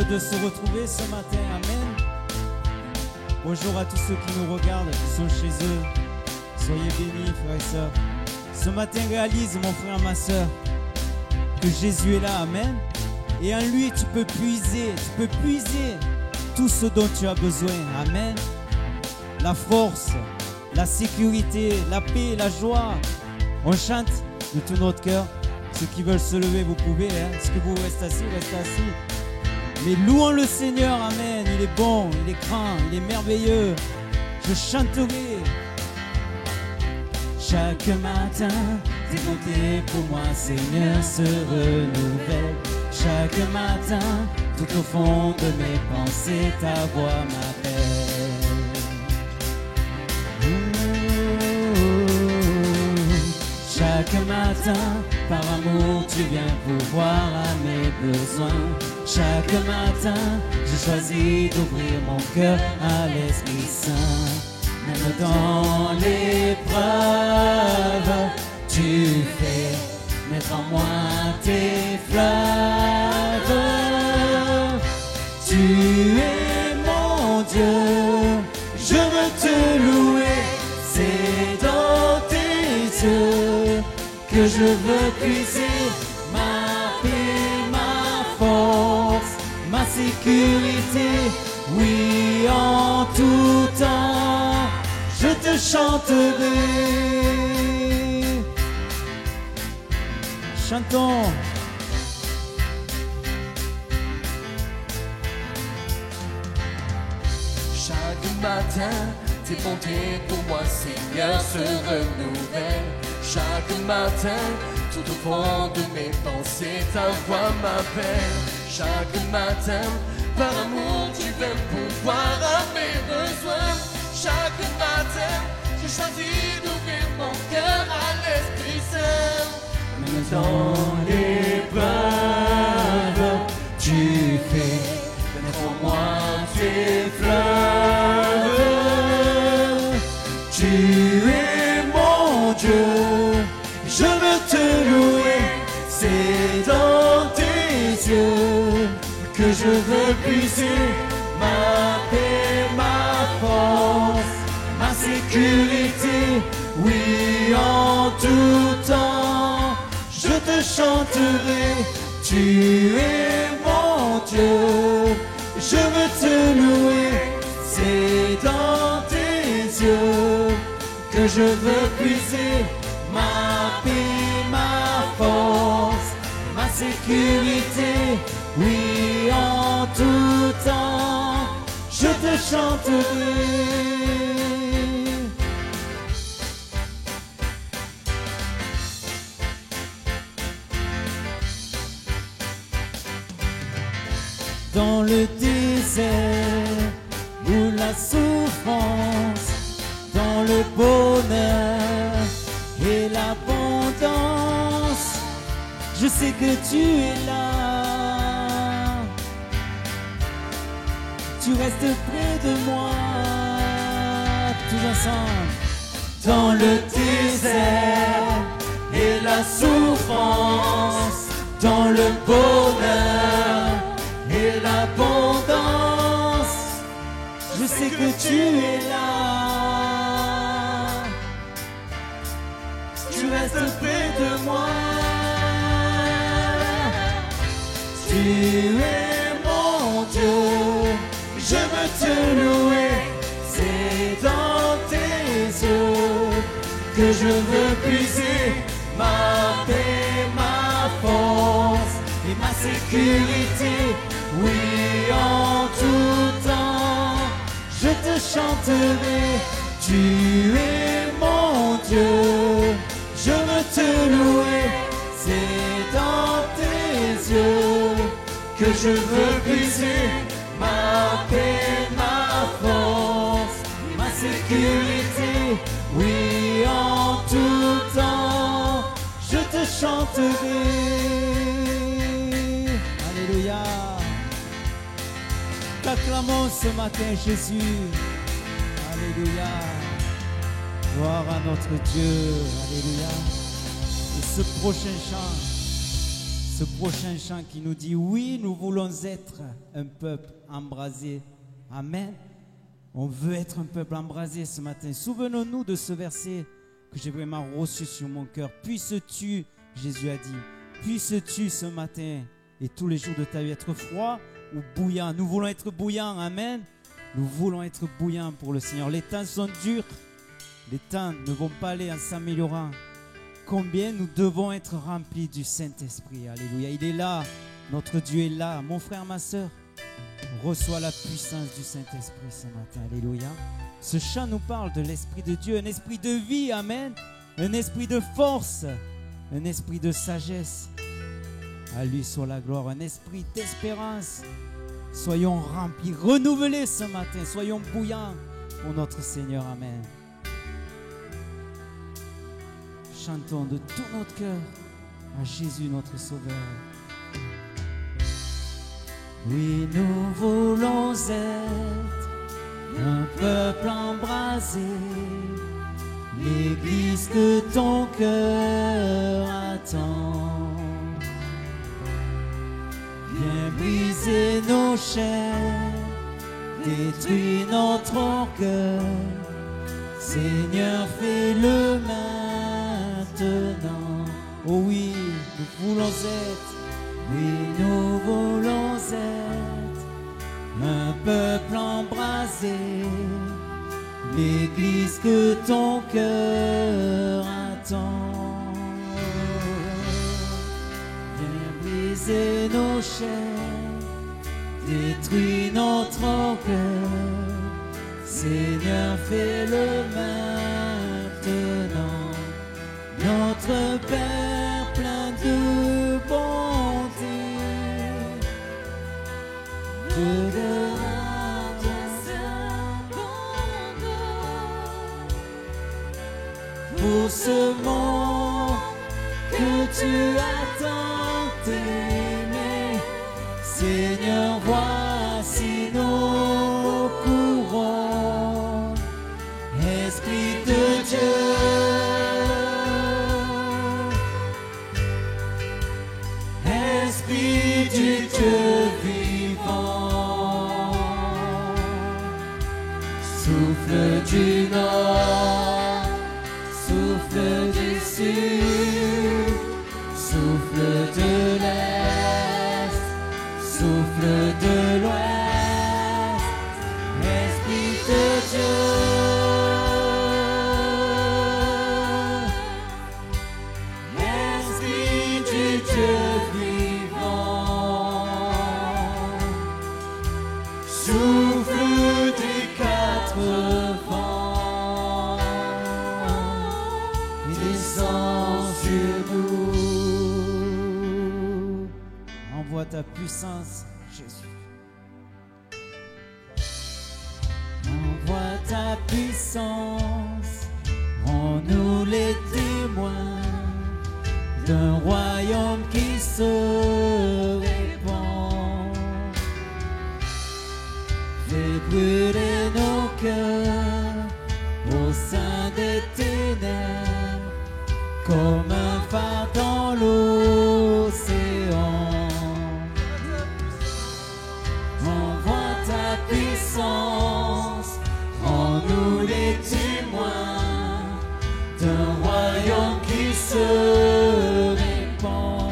de se retrouver ce matin. Amen. Bonjour à tous ceux qui nous regardent, qui sont chez eux. Soyez bénis, frères et sœurs. Ce matin, réalise, mon frère, ma sœur, que Jésus est là. Amen. Et en lui, tu peux puiser tout ce dont tu as besoin. Amen. La force, la sécurité, la paix, la joie. On chante de tout notre cœur. Ceux qui veulent se lever, vous pouvez. Est-ce que vous restez assis? Restez assis. Mais louons le Seigneur. Amen. Il est bon, il est grand, il est merveilleux. Je chanterai. Chaque matin, tes bontés pour moi, Seigneur, se renouvellent. Chaque matin, tout au fond de mes pensées, ta voix m'appelle. Chaque matin, par amour, tu viens pourvoir à mes besoins. Chaque matin, j'ai choisi d'ouvrir mon cœur à l'Esprit Saint. Même dans l'épreuve, tu fais mettre en moi tes fleuves. Tu es mon Dieu, je veux te louer, c'est dans tes yeux que je veux puiser ma paix, ma force, ma sécurité. Oui, en tout temps, je te chanterai. Chantons. Chaque matin, tes bontés pour moi, Seigneur, se renouvellent. Chaque matin, tout au fond de mes pensées, ta voix m'appelle. Chaque matin, par amour, tu viens pourvoir à mes besoins. Chaque matin, j'ai choisi d'ouvrir mon cœur à l'Esprit Saint. Même dans l'épreuve, tu fais Mettre en moi tes fleuves. Tu es mon Dieu, je veux te louer. C'est dans tes yeux que je veux puiser ma paix, ma force, ma sécurité. Oui, en tout temps, je te chanterai. Tu es mon Dieu, je veux te louer. C'est dans tes yeux que je veux puiser ma paix, ma force, ma sécurité. Oui, en tout temps, je te chanterai. Dans le désert ou la souffrance, dans le bonheur et l'abondance, je sais que tu es là. Tu restes près de moi, tous ensemble. Dans le désert et la souffrance, dans le bonheur et l'abondance, je sais que tu es là. Tu restes près de moi. Tu es mon Dieu, je veux te louer. C'est dans tes yeux que je veux puiser ma paix, ma force et ma sécurité. Oui, en tout temps, je te chanterai. Tu es mon Dieu, je veux te louer. C'est dans tes yeux que je veux puiser ma paix, ma force, ma sécurité. Oui, en tout temps, je te chanterai. Alléluia. T'acclamons ce matin Jésus. Alléluia. Gloire à notre Dieu. Alléluia. Et ce prochain chant, ce prochain chant qui nous dit oui, nous voulons être un peuple embrasé. Amen. On veut être un peuple embrasé ce matin. Souvenons-nous de ce verset que j'ai vraiment reçu sur mon cœur. Puisses-tu, Jésus a dit, puisses-tu ce matin et tous les jours de ta vie être froid ou bouillant. Nous voulons être bouillants. Amen. Nous voulons être bouillants pour le Seigneur. Les temps sont durs. Les temps ne vont pas aller en s'améliorant. Combien nous devons être remplis du Saint-Esprit. Alléluia. Il est là. Notre Dieu est là. Mon frère, ma soeur, reçois la puissance du Saint-Esprit ce matin. Alléluia. Ce chant nous parle de l'Esprit de Dieu. Un esprit de vie. Amen. Un esprit de force. Un esprit de sagesse. À lui soit la gloire. Un esprit d'espérance. Soyons remplis, renouvelés ce matin. Soyons bouillants pour notre Seigneur. Amen. Chantons de tout notre cœur à Jésus notre Sauveur. Oui, nous voulons être un peuple embrasé, l'Église que ton cœur attend. Viens briser nos chaînes, détruis notre orgueil. Seigneur, fais-le maintenant. Oh oui, nous voulons être, oui, nous voulons être un peuple embrasé, l'Église que ton cœur attend. Viens briser nos chaînes, détruis notre orgueil. Seigneur, fais-le maintenant. Notre Père plein de bonté, de grâce pour ce monde que tu as tant aimé. Seigneur, voici nos couronnes. Esprit de Dieu, Esprit du Dieu vivant, souffle du nord, souffle du sud, souffle de l'est, souffle de l'ouest, Esprit de Dieu. Souffle des quatre vents et descend sur nous. Envoie ta puissance, Jésus. Envoie ta puissance, rends-nous les témoins d'un royaume qui se répand. Fais brûler nos cœurs au sein des ténèbres, comme un phare dans l'océan. Envoie ta puissance, rends-nous les témoins d'un royaume qui se répand.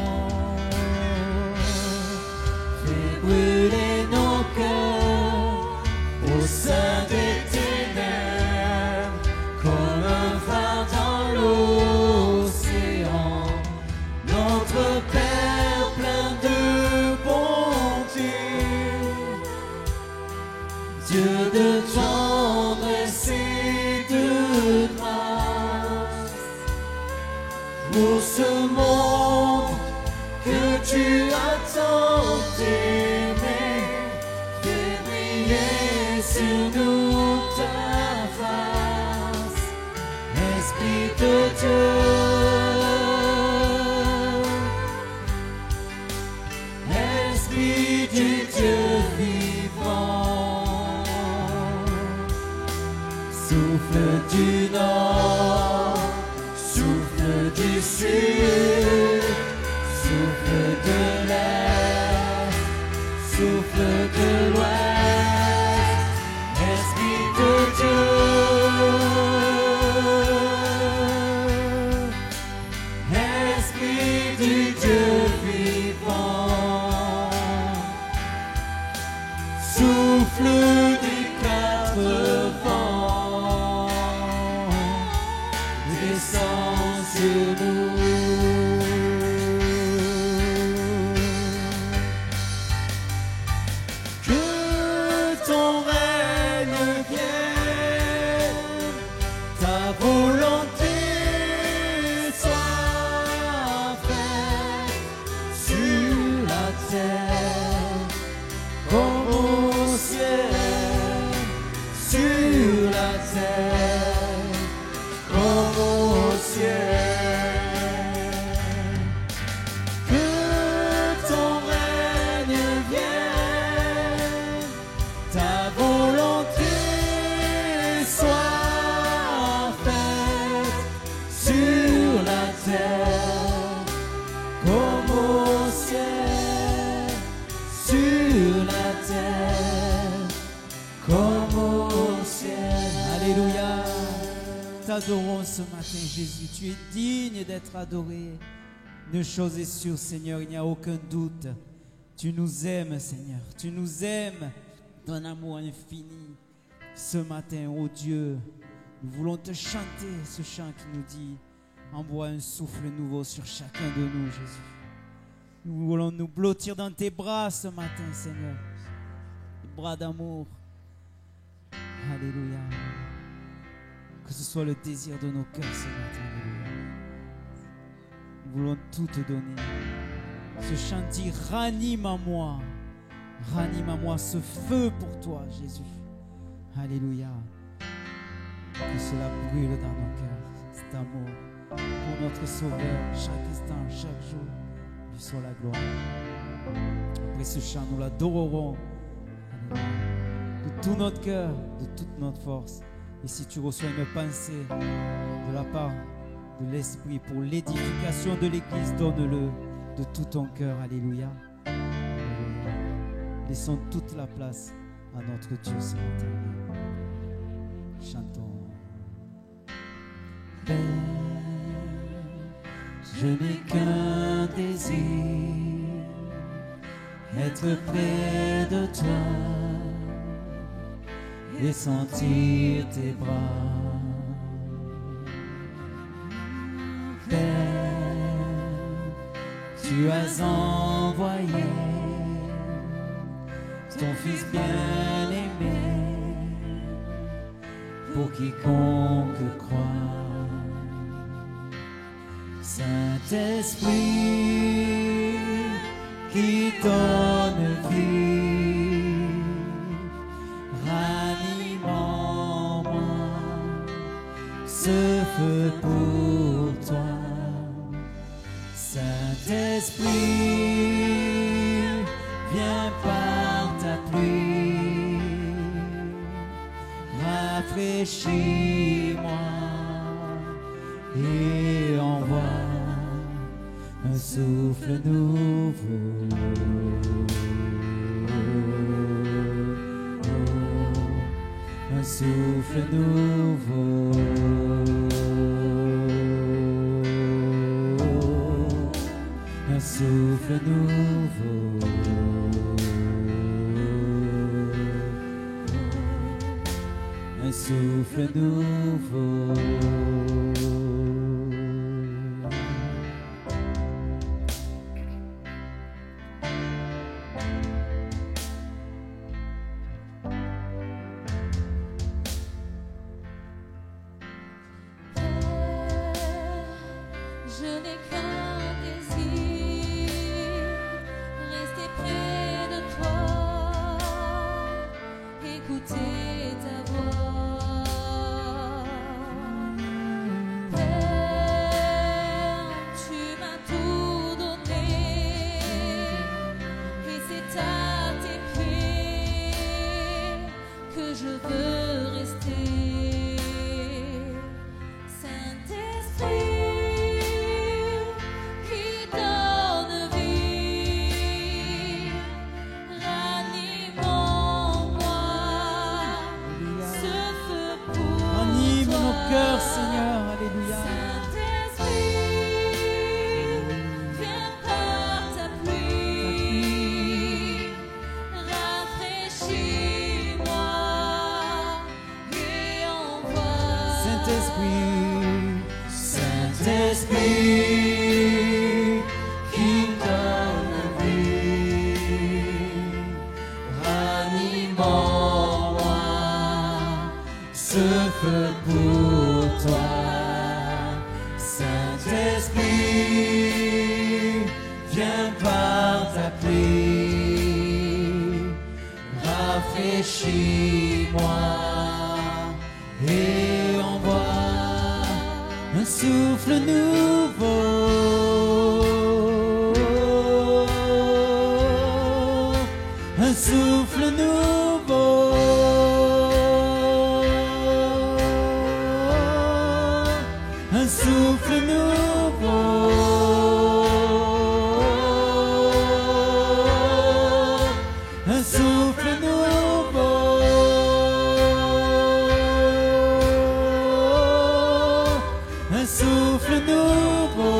Fais brûler nos cœurs au sein des ténèbres, comme un phare dans l'océan. Notre Père plein de bonté, Dieu de tendresse et de grâce, pour ce monde que tu as tant aimé, fais briller sur nous ta face, Esprit de Dieu, Esprit du Dieu vivant, souffle du nord, souffle du sud, souffle de l'Est, souffle de l'Ouest, Esprit de Dieu, Esprit du Dieu vivant, souffle des quatre vents, descend sur nous. T'adorons ce matin, Jésus. Tu es digne d'être adoré. Une chose est sûre, Seigneur, il n'y a aucun doute. Tu nous aimes, Seigneur. Tu nous aimes d'un amour infini. Ce matin, ô Dieu, nous voulons te chanter ce chant qui nous dit: envoie un souffle nouveau sur chacun de nous, Jésus. Nous voulons nous blottir dans tes bras ce matin, Seigneur. Tes bras d'amour. Alléluia. Que ce soit le désir de nos cœurs ce matin. Alléluia. Nous voulons tout te donner. Ce chant dit: ranime en moi. Ranime en moi ce feu pour toi, Jésus. Alléluia. Que cela brûle dans nos cœurs, cet amour pour notre Sauveur, chaque instant, chaque jour. Lui soit la gloire. Après ce chant, nous l'adorerons. Alléluia. De tout notre cœur, de toute notre force. Et si tu reçois une pensée de la part de l'Esprit pour l'édification de l'Église, donne-le de tout ton cœur. Alléluia. Alléluia. Laissons toute la place à notre Dieu ce matin. Chantons. Père, je n'ai qu'un désir, être près de toi et sentir tes bras. Père, tu as envoyé ton Fils bien-aimé pour quiconque croit. Saint-Esprit qui donne vie, ranime en moi ce feu pour toi. Saint-Esprit, viens par ta pluie, rafraîchis-moi et envoie un souffle nouveau. Un souffle nouveau. Un souffle nouveau. Un souffle nouveau. Saint-Esprit qui donne ce feu pour toi. Saint-Esprit, viens par ta pluie, rafraîchis-moi et envoie un souffle nouveau, un souffle nouveau, un souffle nouveau, un souffle nouveau, un souffle nouveau,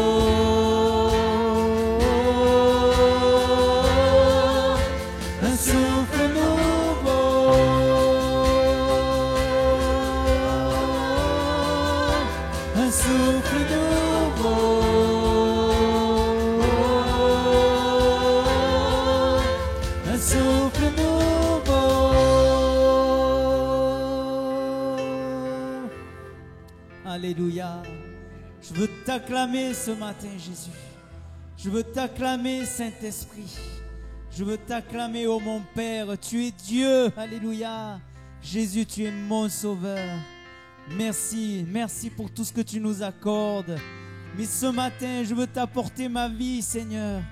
un souffle nouveau, un souffle nouveau, un souffle nouveau. Alléluia. Je veux t'acclamer ce matin, Jésus. Je veux t'acclamer, Saint-Esprit. Je veux t'acclamer, ô mon Père. Tu es Dieu. Alléluia. Jésus, tu es mon Sauveur. Merci, merci pour tout ce que tu nous accordes. Mais ce matin, je veux t'apporter ma vie, Seigneur.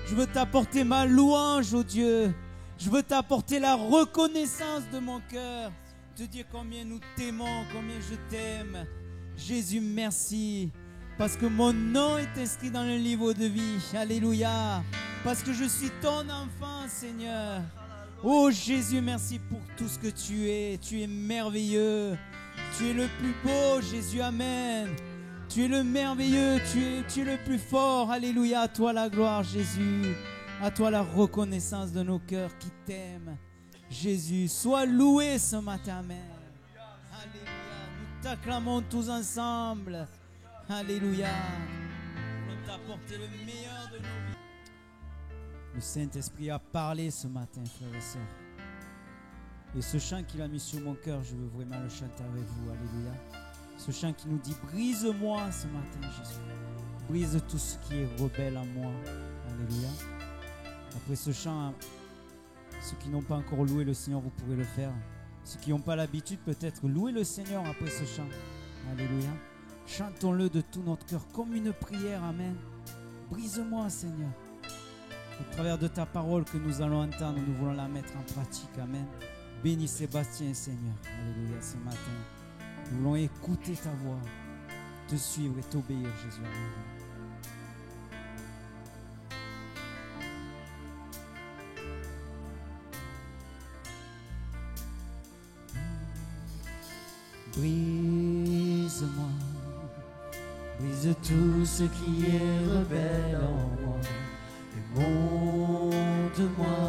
Je veux t'apporter ma louange, ô Dieu. Je veux t'apporter la reconnaissance de mon cœur. Te dire combien nous t'aimons, combien je t'aime. Jésus, merci. Parce que mon nom est inscrit dans le livre de vie. Alléluia. Parce que je suis ton enfant, Seigneur. Oh Jésus, merci pour tout ce que tu es. Tu es merveilleux. Tu es le plus beau, Jésus. Amen. Tu es le merveilleux. Tu es le plus fort. Alléluia. À toi la gloire, Jésus. À toi la reconnaissance de nos cœurs qui t'aiment. Jésus, sois loué ce matin. Amen. Alléluia. Nous t'acclamons tous ensemble. Alléluia. Nous t'apporter le meilleur de nos vies. Le Saint-Esprit a parlé ce matin, frères et sœurs. Et ce chant qu'il a mis sur mon cœur, je veux vraiment le chanter avec vous. Alléluia. Ce chant qui nous dit, brise-moi ce matin, Jésus. Brise tout ce qui est rebelle en moi. Alléluia. Après ce chant, ceux qui n'ont pas encore loué le Seigneur, vous pourrez le faire. Ceux qui n'ont pas l'habitude, peut-être, louer le Seigneur après ce chant. Alléluia. Chantons-le de tout notre cœur comme une prière. Amen. Brise-moi, Seigneur. Au travers de ta parole que nous allons entendre, nous voulons la mettre en pratique. Amen. Bénis Sébastien, Seigneur. Alléluia, ce matin. Nous voulons écouter ta voix, te suivre et t'obéir, Jésus. Alléluia. Brise-moi, brise tout ce qui est rebelle en moi, et monte-moi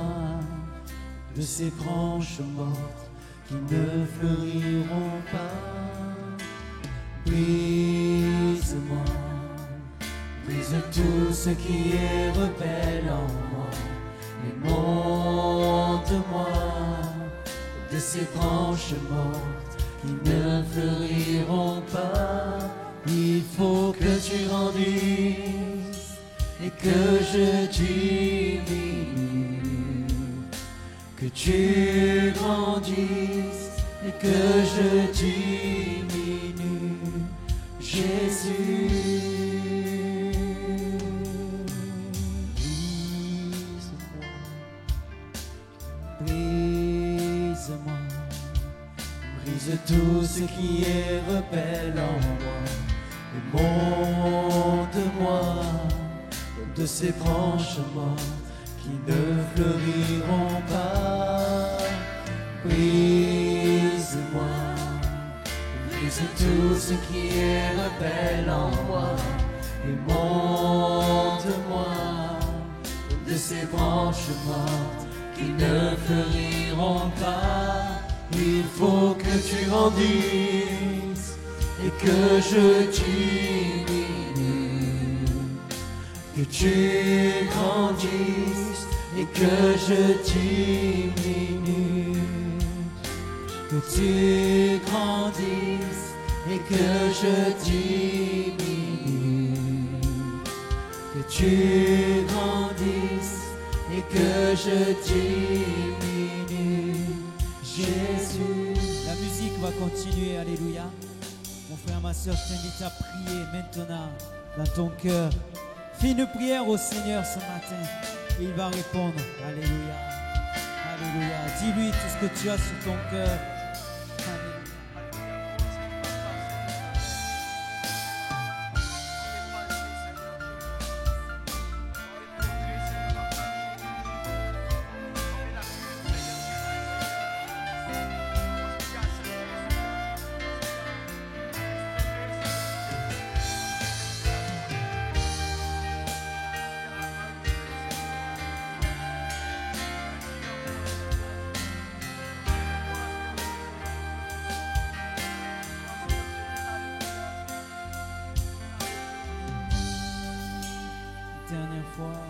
de ces branches mortes qui ne fleuriront pas. Brise-moi, brise tout ce qui est rebelle en moi, et monte-moi de ces branches mortes qui ne fleuriront pas. Il faut que tu grandisses et que je diminue, que tu grandisses et que je diminue, Jésus. Brise-moi, brise tout ce qui est rebelle en moi, et monte-moi de ces branches mortes qui ne fleuriront pas. Brise-moi, brise tout ce qui est rebelle en moi, et monte-moi de ces branches mortes qui ne fleuriront pas. Il faut que tu grandisses et que je diminue, que tu grandisses et que je diminue, que tu grandisses et que je diminue. Que tu grandisses et que je diminue. Jésus. La musique va continuer, alléluia. Mon frère, ma soeur, je t'invite à prier maintenant dans ton cœur. Fais une prière au Seigneur ce matin et il va répondre. Alléluia. Alléluia. Dis-lui tout ce que tu as sur ton cœur. Dernière fois,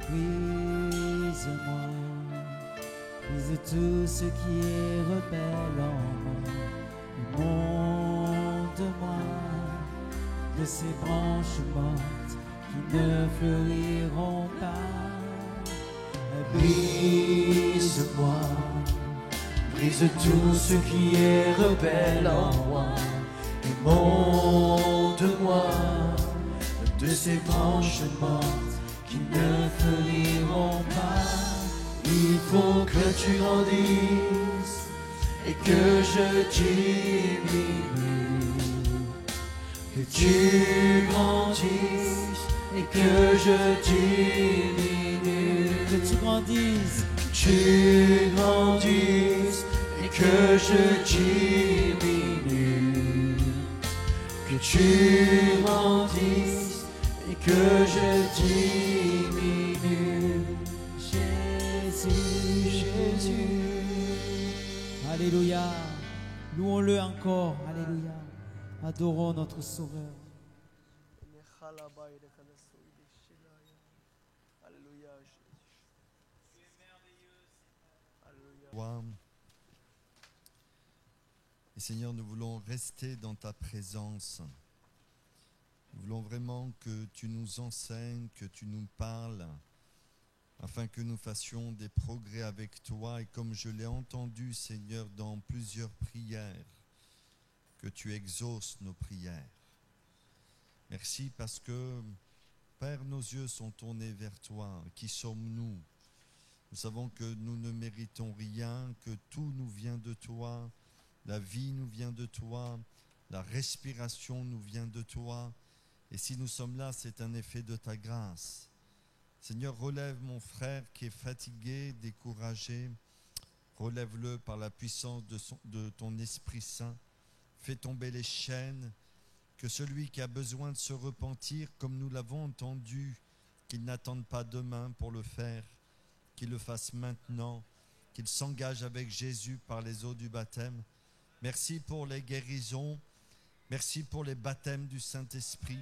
brise-moi, brise tout ce qui est rebelle en moi, monte-moi de ces branches mortes qui ne fleuriront pas. Brise-moi, brise tout ce qui est rebelle en moi, et monte-moi de ces branches mortes qui ne fleuriront pas. Il faut que tu grandisses et que je diminue. Que tu grandisses et que je diminue. Que tu grandisses, et que je diminue. Que tu grandisses et que je diminue. Jésus, Jésus. Alléluia. Louons-le encore. Alléluia. Adorons notre Sauveur. Alléluia, Jésus. Tu es merveilleux. Alléluia. Et Seigneur, nous voulons rester dans ta présence. Nous voulons vraiment que tu nous enseignes, que tu nous parles, afin que nous fassions des progrès avec toi. Et comme je l'ai entendu, Seigneur, dans plusieurs prières, que tu exauces nos prières. Merci parce que, Père, nos yeux sont tournés vers toi. Qui sommes-nous? Nous savons que nous ne méritons rien, que tout nous vient de toi. La vie nous vient de toi. La respiration nous vient de toi. Et si nous sommes là, c'est un effet de ta grâce. Seigneur, relève mon frère qui est fatigué, découragé. Relève-le par la puissance de ton Esprit Saint. Fais tomber les chaînes. Que celui qui a besoin de se repentir, comme nous l'avons entendu, qu'il n'attende pas demain pour le faire, qu'il le fasse maintenant, qu'il s'engage avec Jésus par les eaux du baptême. Merci pour les guérisons. Merci pour les baptêmes du Saint-Esprit.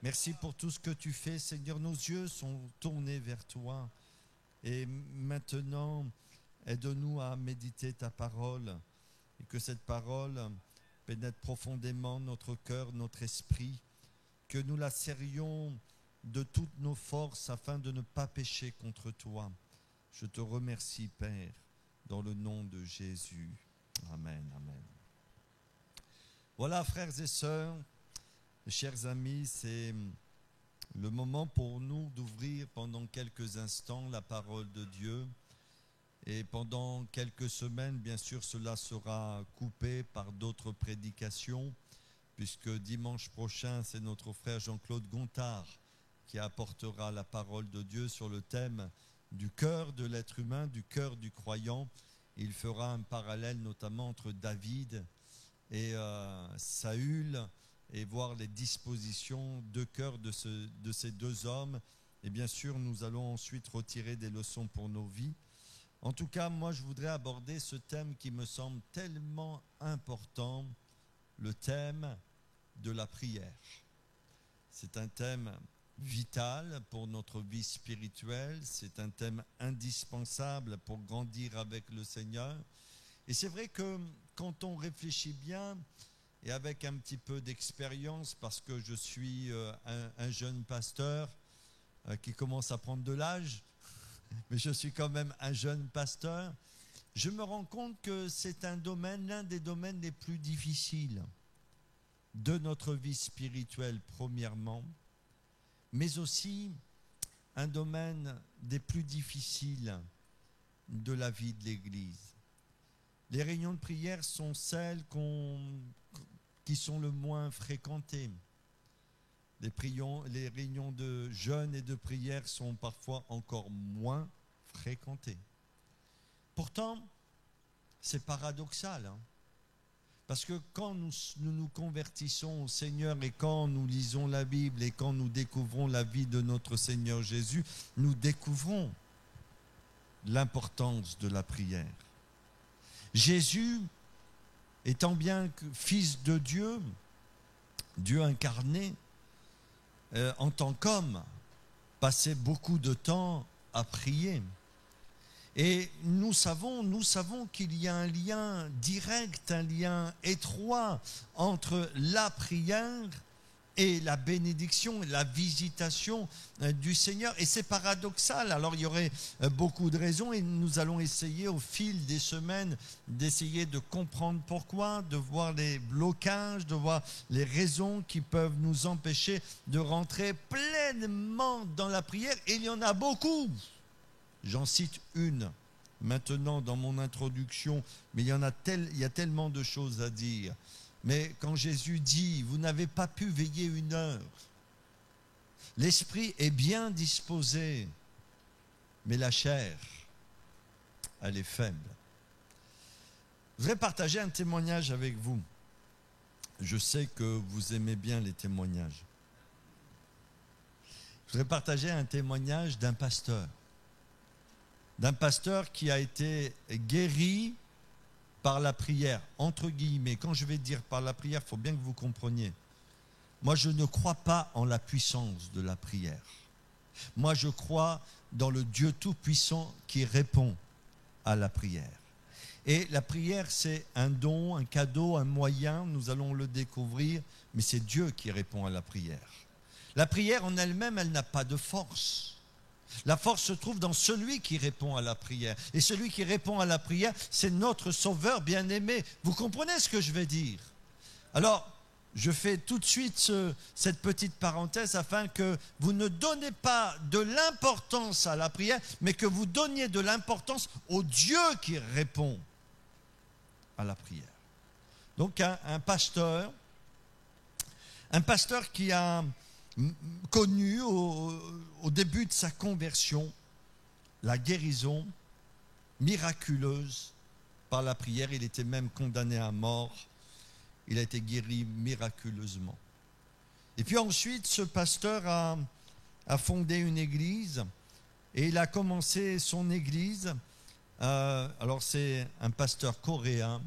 Merci pour tout ce que tu fais, Seigneur. Nos yeux sont tournés vers toi. Et maintenant, aide-nous à méditer ta parole et que cette parole pénètre profondément notre cœur, notre esprit, que nous la serrions de toutes nos forces afin de ne pas pécher contre toi. Je te remercie, Père, dans le nom de Jésus. Amen, amen. Voilà, frères et sœurs, chers amis, c'est le moment pour nous d'ouvrir pendant quelques instants la parole de Dieu. Et pendant quelques semaines, bien sûr, cela sera coupé par d'autres prédications, puisque dimanche prochain, c'est notre frère Jean-Claude Gontard qui apportera la parole de Dieu sur le thème du cœur de l'être humain, du cœur du croyant. Il fera un parallèle notamment entre David et Saül, et voir les dispositions de cœur de ces deux hommes. Et bien sûr, nous allons ensuite retirer des leçons pour nos vies. En tout cas, moi, je voudrais aborder ce thème qui me semble tellement important, le thème de la prière. C'est un thème vital pour notre vie spirituelle, c'est un thème indispensable pour grandir avec le Seigneur. Et c'est vrai que quand on réfléchit bien, et avec un petit peu d'expérience, parce que je suis un jeune pasteur qui commence à prendre de l'âge, mais je suis quand même un jeune pasteur, je me rends compte que c'est l'un des domaines les plus difficiles de notre vie spirituelle, premièrement, mais aussi un domaine des plus difficiles de la vie de l'Église. Les réunions de prière sont celles qui sont le moins fréquentées. Les réunions de jeûne et de prière sont parfois encore moins fréquentées. Pourtant, c'est paradoxal, hein, parce que quand nous convertissons au Seigneur et quand nous lisons la Bible et quand nous découvrons la vie de notre Seigneur Jésus, nous découvrons l'importance de la prière. Jésus, étant bien que fils de Dieu, Dieu incarné, en tant qu'homme, passait beaucoup de temps à prier. Et nous savons qu'il y a un lien direct, un lien étroit entre la prière et la bénédiction, la visitation du Seigneur. Et c'est paradoxal. Alors il y aurait beaucoup de raisons et nous allons essayer au fil des semaines d'essayer de comprendre pourquoi, de voir les blocages, de voir les raisons qui peuvent nous empêcher de rentrer pleinement dans la prière. Et il y en a beaucoup. J'en cite une maintenant dans mon introduction, mais il y a tellement de choses à dire. Mais quand Jésus dit, vous n'avez pas pu veiller 1 heure, l'esprit est bien disposé, mais la chair, elle est faible. Je voudrais partager un témoignage avec vous. Je sais que vous aimez bien les témoignages. Je voudrais partager un témoignage d'un pasteur qui a été guéri par la prière, entre guillemets. Quand je vais dire par la prière, il faut bien que vous compreniez. Moi, je ne crois pas en la puissance de la prière. Moi, je crois dans le Dieu Tout-Puissant qui répond à la prière. Et la prière, c'est un don, un cadeau, un moyen, nous allons le découvrir, mais c'est Dieu qui répond à la prière. La prière en elle-même, elle n'a pas de force. La force se trouve dans celui qui répond à la prière. Et celui qui répond à la prière, c'est notre Sauveur bien-aimé. Vous comprenez ce que je vais dire? Alors, je fais tout de suite cette petite parenthèse afin que vous ne donnez pas de l'importance à la prière, mais que vous donniez de l'importance au Dieu qui répond à la prière. Donc, un pasteur qui a connu au début de sa conversion la guérison miraculeuse par la prière. Il était même condamné à mort. Il a été guéri miraculeusement. Et puis ensuite, ce pasteur a fondé une église et il a commencé son église. Alors c'est un pasteur coréen.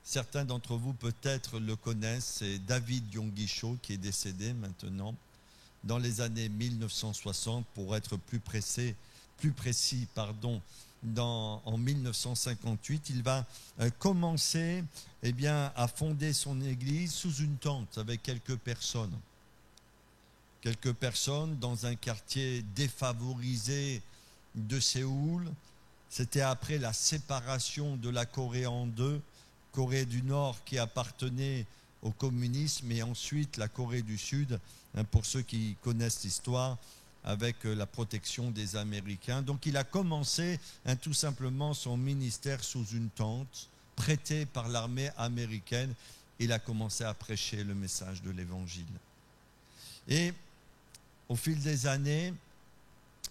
Certains d'entre vous peut-être le connaissent. C'est David Yonggi-cho qui est décédé maintenant. Dans les années 1960, pour être plus précis, en 1958, il va commencer à fonder son église sous une tente avec quelques personnes. Quelques personnes dans un quartier défavorisé de Séoul. C'était après la séparation de la Corée en deux, Corée du Nord qui appartenait au communisme et ensuite la Corée du Sud, pour ceux qui connaissent l'histoire, avec la protection des Américains. Donc il a commencé tout simplement son ministère sous une tente, prêtée par l'armée américaine. Il a commencé à prêcher le message de l'Évangile. Et au fil des années,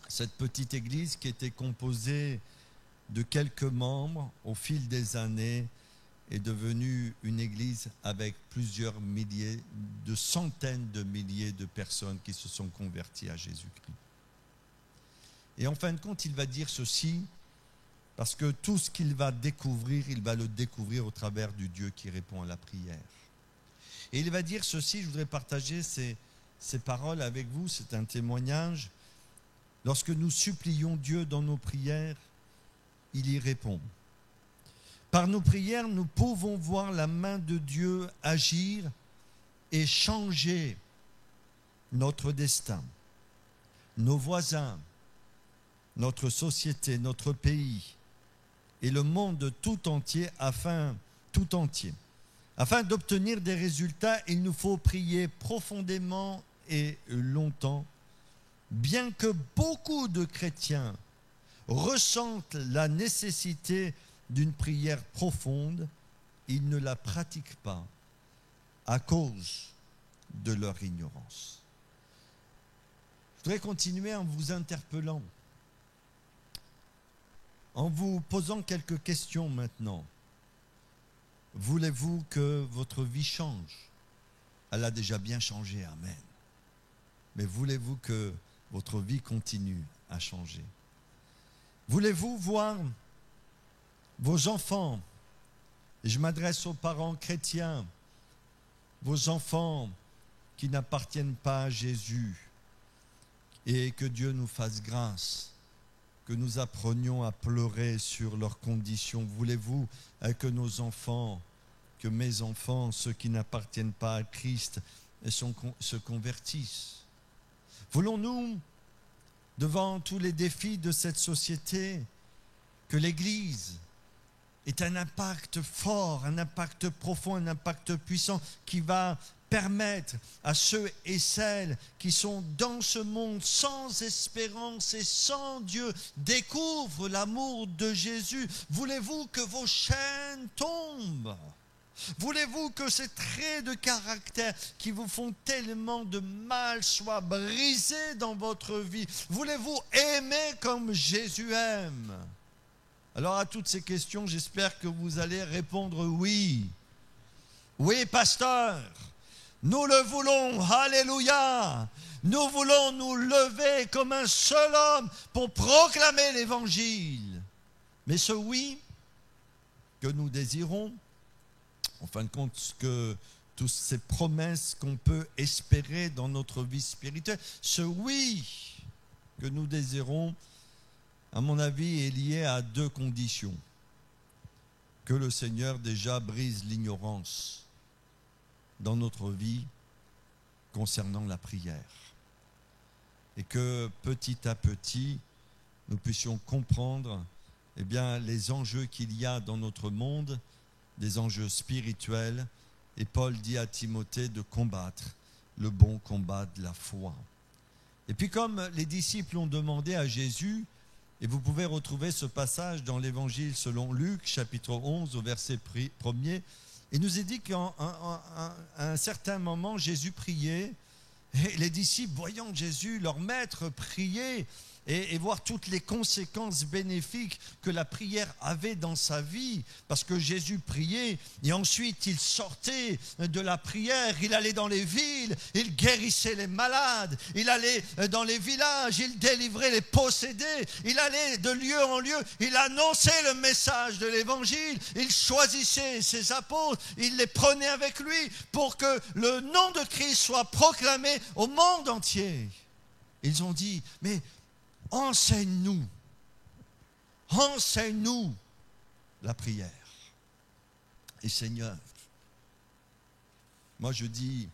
cette petite église qui était composée de quelques membres, au fil des années, est devenue une église avec plusieurs milliers, de centaines de milliers de personnes qui se sont converties à Jésus-Christ. Et en fin de compte, il va dire ceci, parce que tout ce qu'il va découvrir, il va le découvrir au travers du Dieu qui répond à la prière. Et il va dire ceci, je voudrais partager ces paroles avec vous, c'est un témoignage. Lorsque nous supplions Dieu dans nos prières, il y répond. Par nos prières, nous pouvons voir la main de Dieu agir et changer notre destin, nos voisins, notre société, notre pays et le monde tout entier. Afin d'obtenir des résultats, il nous faut prier profondément et longtemps. Bien que beaucoup de chrétiens ressentent la nécessité d'une prière profonde, ils ne la pratiquent pas à cause de leur ignorance. Je voudrais continuer en vous interpellant, en vous posant quelques questions maintenant. Voulez-vous que votre vie change? Elle a déjà bien changé, amen. Mais voulez-vous que votre vie continue à changer? Voulez-vous voir vos enfants, et je m'adresse aux parents chrétiens, vos enfants qui n'appartiennent pas à Jésus, et que Dieu nous fasse grâce, que nous apprenions à pleurer sur leurs conditions. Voulez-vous que nos enfants, que mes enfants, ceux qui n'appartiennent pas à Christ, se convertissent? Voulons-nous, devant tous les défis de cette société, que l'Église ait un impact fort, un impact profond, un impact puissant qui va permettre à ceux et celles qui sont dans ce monde sans espérance et sans Dieu découvrent l'amour de Jésus? Voulez-vous que vos chaînes tombent? Voulez-vous que ces traits de caractère qui vous font tellement de mal soient brisés dans votre vie? Voulez-vous aimer comme Jésus aime? Alors à toutes ces questions, j'espère que vous allez répondre oui. Oui, pasteur, nous le voulons, alléluia. Nous voulons nous lever comme un seul homme pour proclamer l'évangile. Mais ce oui que nous désirons, en fin de compte, que toutes ces promesses qu'on peut espérer dans notre vie spirituelle, ce oui que nous désirons, à mon avis, est lié à deux conditions. Que le Seigneur déjà brise l'ignorance dans notre vie concernant la prière. Et que petit à petit, nous puissions comprendre les enjeux qu'il y a dans notre monde, des enjeux spirituels, et Paul dit à Timothée de combattre le bon combat de la foi. Et puis comme les disciples ont demandé à Jésus, et vous pouvez retrouver ce passage dans l'Évangile selon Luc, chapitre 11, au verset 1er, il nous est dit qu'à un certain moment, Jésus priait, et les disciples, voyant Jésus, leur maître, prier, et voir toutes les conséquences bénéfiques que la prière avait dans sa vie, parce que Jésus priait, et ensuite il sortait de la prière, il allait dans les villes, il guérissait les malades, il allait dans les villages, il délivrait les possédés, il allait de lieu en lieu, il annonçait le message de l'évangile, il choisissait ses apôtres, il les prenait avec lui pour que le nom de Christ soit proclamé au monde entier. Ils ont dit, mais enseigne-nous la prière. Et Seigneur, moi je dis,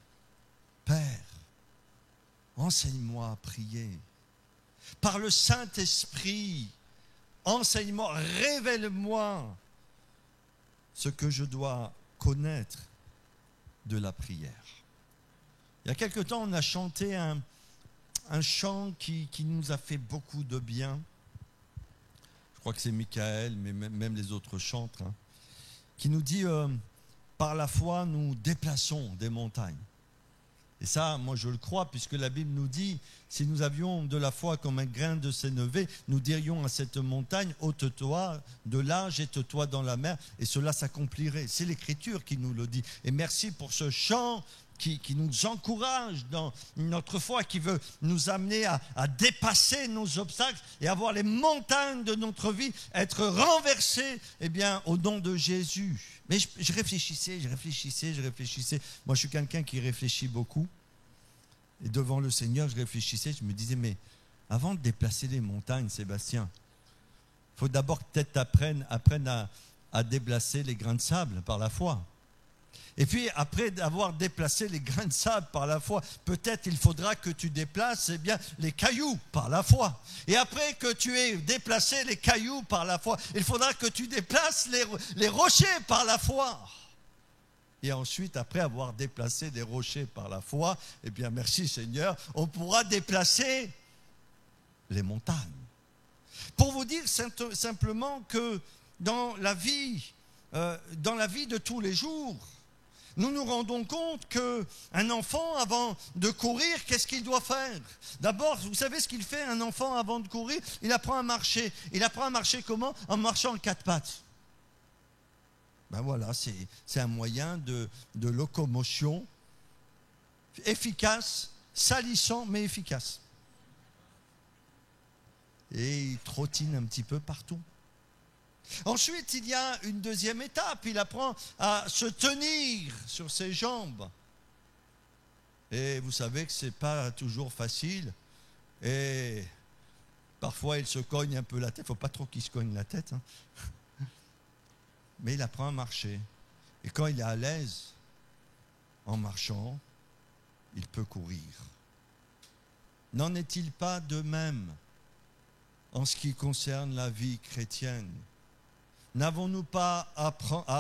Père, enseigne-moi à prier. Par le Saint-Esprit, enseigne-moi, révèle-moi ce que je dois connaître de la prière. Il y a quelque temps, on a chanté un chant qui nous a fait beaucoup de bien. Je crois que c'est Michael, mais même les autres chantent, qui nous dit par la foi, nous déplaçons des montagnes. Et ça, moi je le crois, puisque la Bible nous dit, si nous avions de la foi comme un grain de sénévé, nous dirions à cette montagne, ôte-toi de là, jette-toi dans la mer, et cela s'accomplirait. C'est l'Écriture qui nous le dit. Et merci pour ce chant qui nous encourage dans notre foi, qui veut nous amener à dépasser nos obstacles et à voir les montagnes de notre vie être renversées au nom de Jésus. Mais je réfléchissais. Moi, je suis quelqu'un qui réfléchit beaucoup. Et devant le Seigneur, je réfléchissais. Je me disais, mais avant de déplacer les montagnes, Sébastien, il faut d'abord que peut-être apprenne à déplacer les grains de sable par la foi. Et puis, après avoir déplacé les grains de sable par la foi, peut-être il faudra que tu déplaces les cailloux par la foi. Et après que tu aies déplacé les cailloux par la foi, il faudra que tu déplaces les rochers par la foi. Et ensuite, après avoir déplacé les rochers par la foi, eh bien, merci Seigneur, on pourra déplacer les montagnes. Pour vous dire simplement que dans la vie de tous les jours, nous nous rendons compte qu'un enfant, avant de courir, qu'est-ce qu'il doit faire? D'abord, vous savez ce qu'il fait, un enfant, avant de courir? Il apprend à marcher. Il apprend à marcher comment? En marchant en 4 pattes. Ben voilà, c'est un moyen de locomotion efficace, salissant, mais efficace. Et il trottine un petit peu partout. Ensuite, il y a une deuxième étape. Il apprend à se tenir sur ses jambes. Et vous savez que ce n'est pas toujours facile. Et parfois, il se cogne un peu la tête. Il ne faut pas trop qu'il se cogne la tête. Mais il apprend à marcher. Et quand il est à l'aise en marchant, il peut courir. N'en est-il pas de même en ce qui concerne la vie chrétienne? N'avons-nous pas à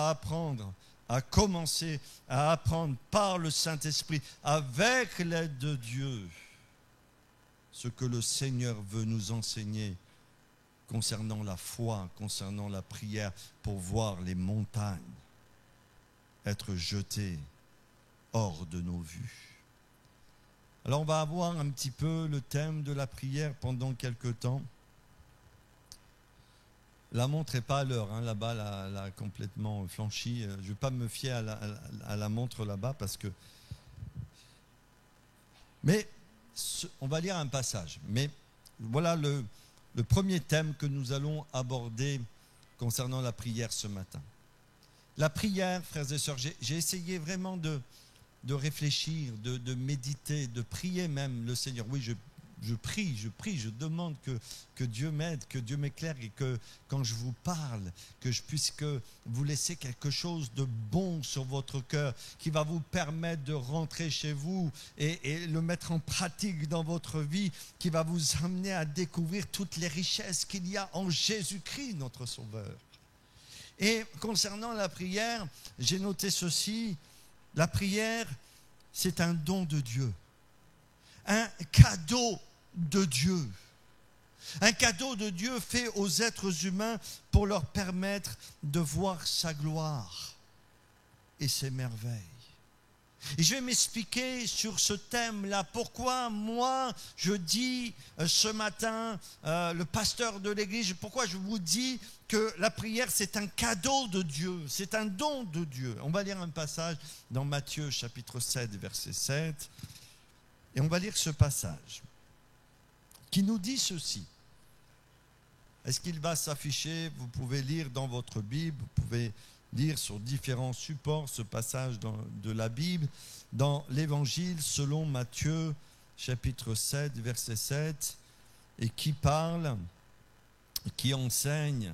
apprendre, à commencer à apprendre par le Saint-Esprit, avec l'aide de Dieu, ce que le Seigneur veut nous enseigner concernant la foi, concernant la prière, pour voir les montagnes être jetées hors de nos vues? Alors on va avoir un petit peu le thème de la prière pendant quelque temps. La montre n'est pas à l'heure, là-bas, elle a complètement flanchi. Je ne vais pas me fier à la montre là-bas parce que... Mais on va lire un passage. Mais voilà le premier thème que nous allons aborder concernant la prière ce matin. La prière, frères et sœurs, j'ai essayé vraiment de réfléchir, de méditer, de prier même le Seigneur. Oui, je prie, je demande que Dieu m'aide, que Dieu m'éclaire et que quand je vous parle, que je puisse vous laisser quelque chose de bon sur votre cœur qui va vous permettre de rentrer chez vous et le mettre en pratique dans votre vie, qui va vous amener à découvrir toutes les richesses qu'il y a en Jésus-Christ, notre Sauveur. Et concernant la prière, j'ai noté ceci: la prière, c'est un don de Dieu, un cadeau de Dieu. Un cadeau de Dieu fait aux êtres humains pour leur permettre de voir sa gloire et ses merveilles. Et je vais m'expliquer sur ce thème-là. Pourquoi moi, je dis ce matin, le pasteur de l'église, pourquoi je vous dis que la prière, c'est un cadeau de Dieu, c'est un don de Dieu. On va lire un passage dans Matthieu chapitre 7, verset 7. Et on va lire ce passage qui nous dit ceci. Est-ce qu'il va s'afficher? Vous pouvez lire dans votre Bible, vous pouvez lire sur différents supports ce passage de la Bible, dans l'Évangile selon Matthieu, chapitre 7, verset 7, et qui parle, qui enseigne.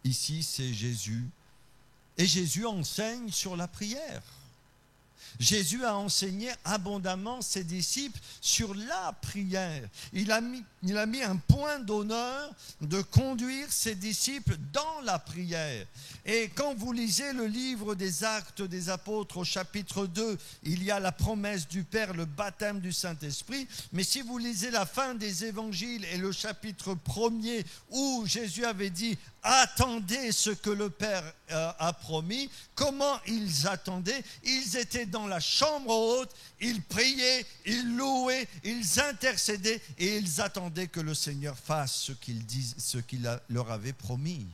Ici, c'est Jésus. Et Jésus enseigne sur la prière. Jésus a enseigné abondamment ses disciples sur la prière. Il a mis un point d'honneur de conduire ses disciples dans la prière. Et quand vous lisez le livre des Actes des Apôtres au chapitre 2, il y a la promesse du Père, le baptême du Saint-Esprit. Mais si vous lisez la fin des évangiles et le chapitre 1er où Jésus avait dit « Attendez ce que le Père a promis », comment ils attendaient? Ils étaient dans la chambre haute, ils priaient, ils louaient, ils intercédaient et ils attendaient que le Seigneur fasse ce qu'il leur avait promis.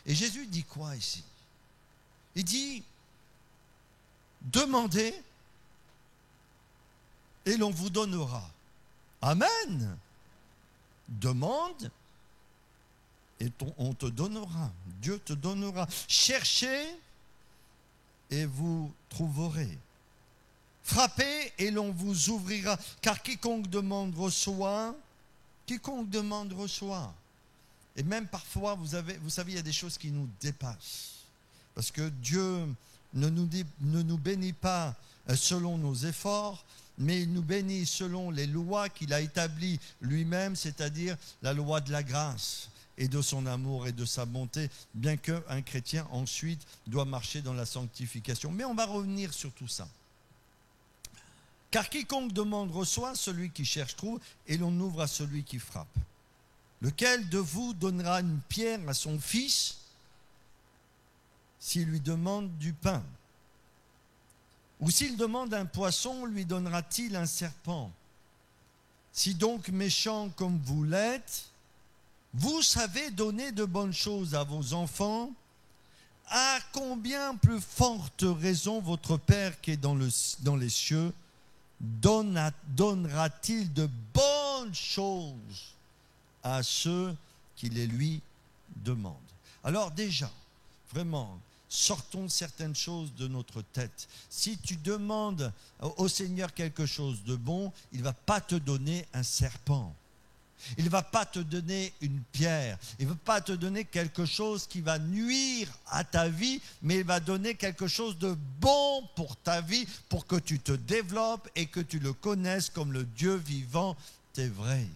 Et Jésus dit quoi ici? Il dit, demandez et l'on vous donnera. Amen. Demande et on te donnera. Dieu te donnera. Cherchez et vous trouverez. Frappez et l'on vous ouvrira. Car quiconque demande reçoit. Quiconque demande reçoit. Et même parfois, vous savez, il y a des choses qui nous dépassent. Parce que Dieu ne nous bénit pas selon nos efforts, mais il nous bénit selon les lois qu'il a établies lui-même, c'est-à-dire la loi de la grâce et de son amour et de sa bonté, bien qu'un chrétien ensuite doit marcher dans la sanctification. Mais on va revenir sur tout ça. Car quiconque demande reçoit, celui qui cherche trouve, et l'on ouvre à celui qui frappe. Lequel de vous donnera une pierre à son fils s'il lui demande du pain? Ou s'il demande un poisson, lui donnera-t-il un serpent? Si donc méchant comme vous l'êtes, vous savez donner de bonnes choses à vos enfants, à combien plus forte raison votre Père qui est dans les cieux donnera-t-il de bonnes choses à ceux qui les lui demandent? Alors déjà, vraiment, sortons certaines choses de notre tête. Si tu demandes au Seigneur quelque chose de bon, il ne va pas te donner un serpent. Il ne va pas te donner une pierre. Il ne va pas te donner quelque chose qui va nuire à ta vie, mais il va donner quelque chose de bon pour ta vie, pour que tu te développes et que tu le connaisses comme le Dieu vivant est vrai.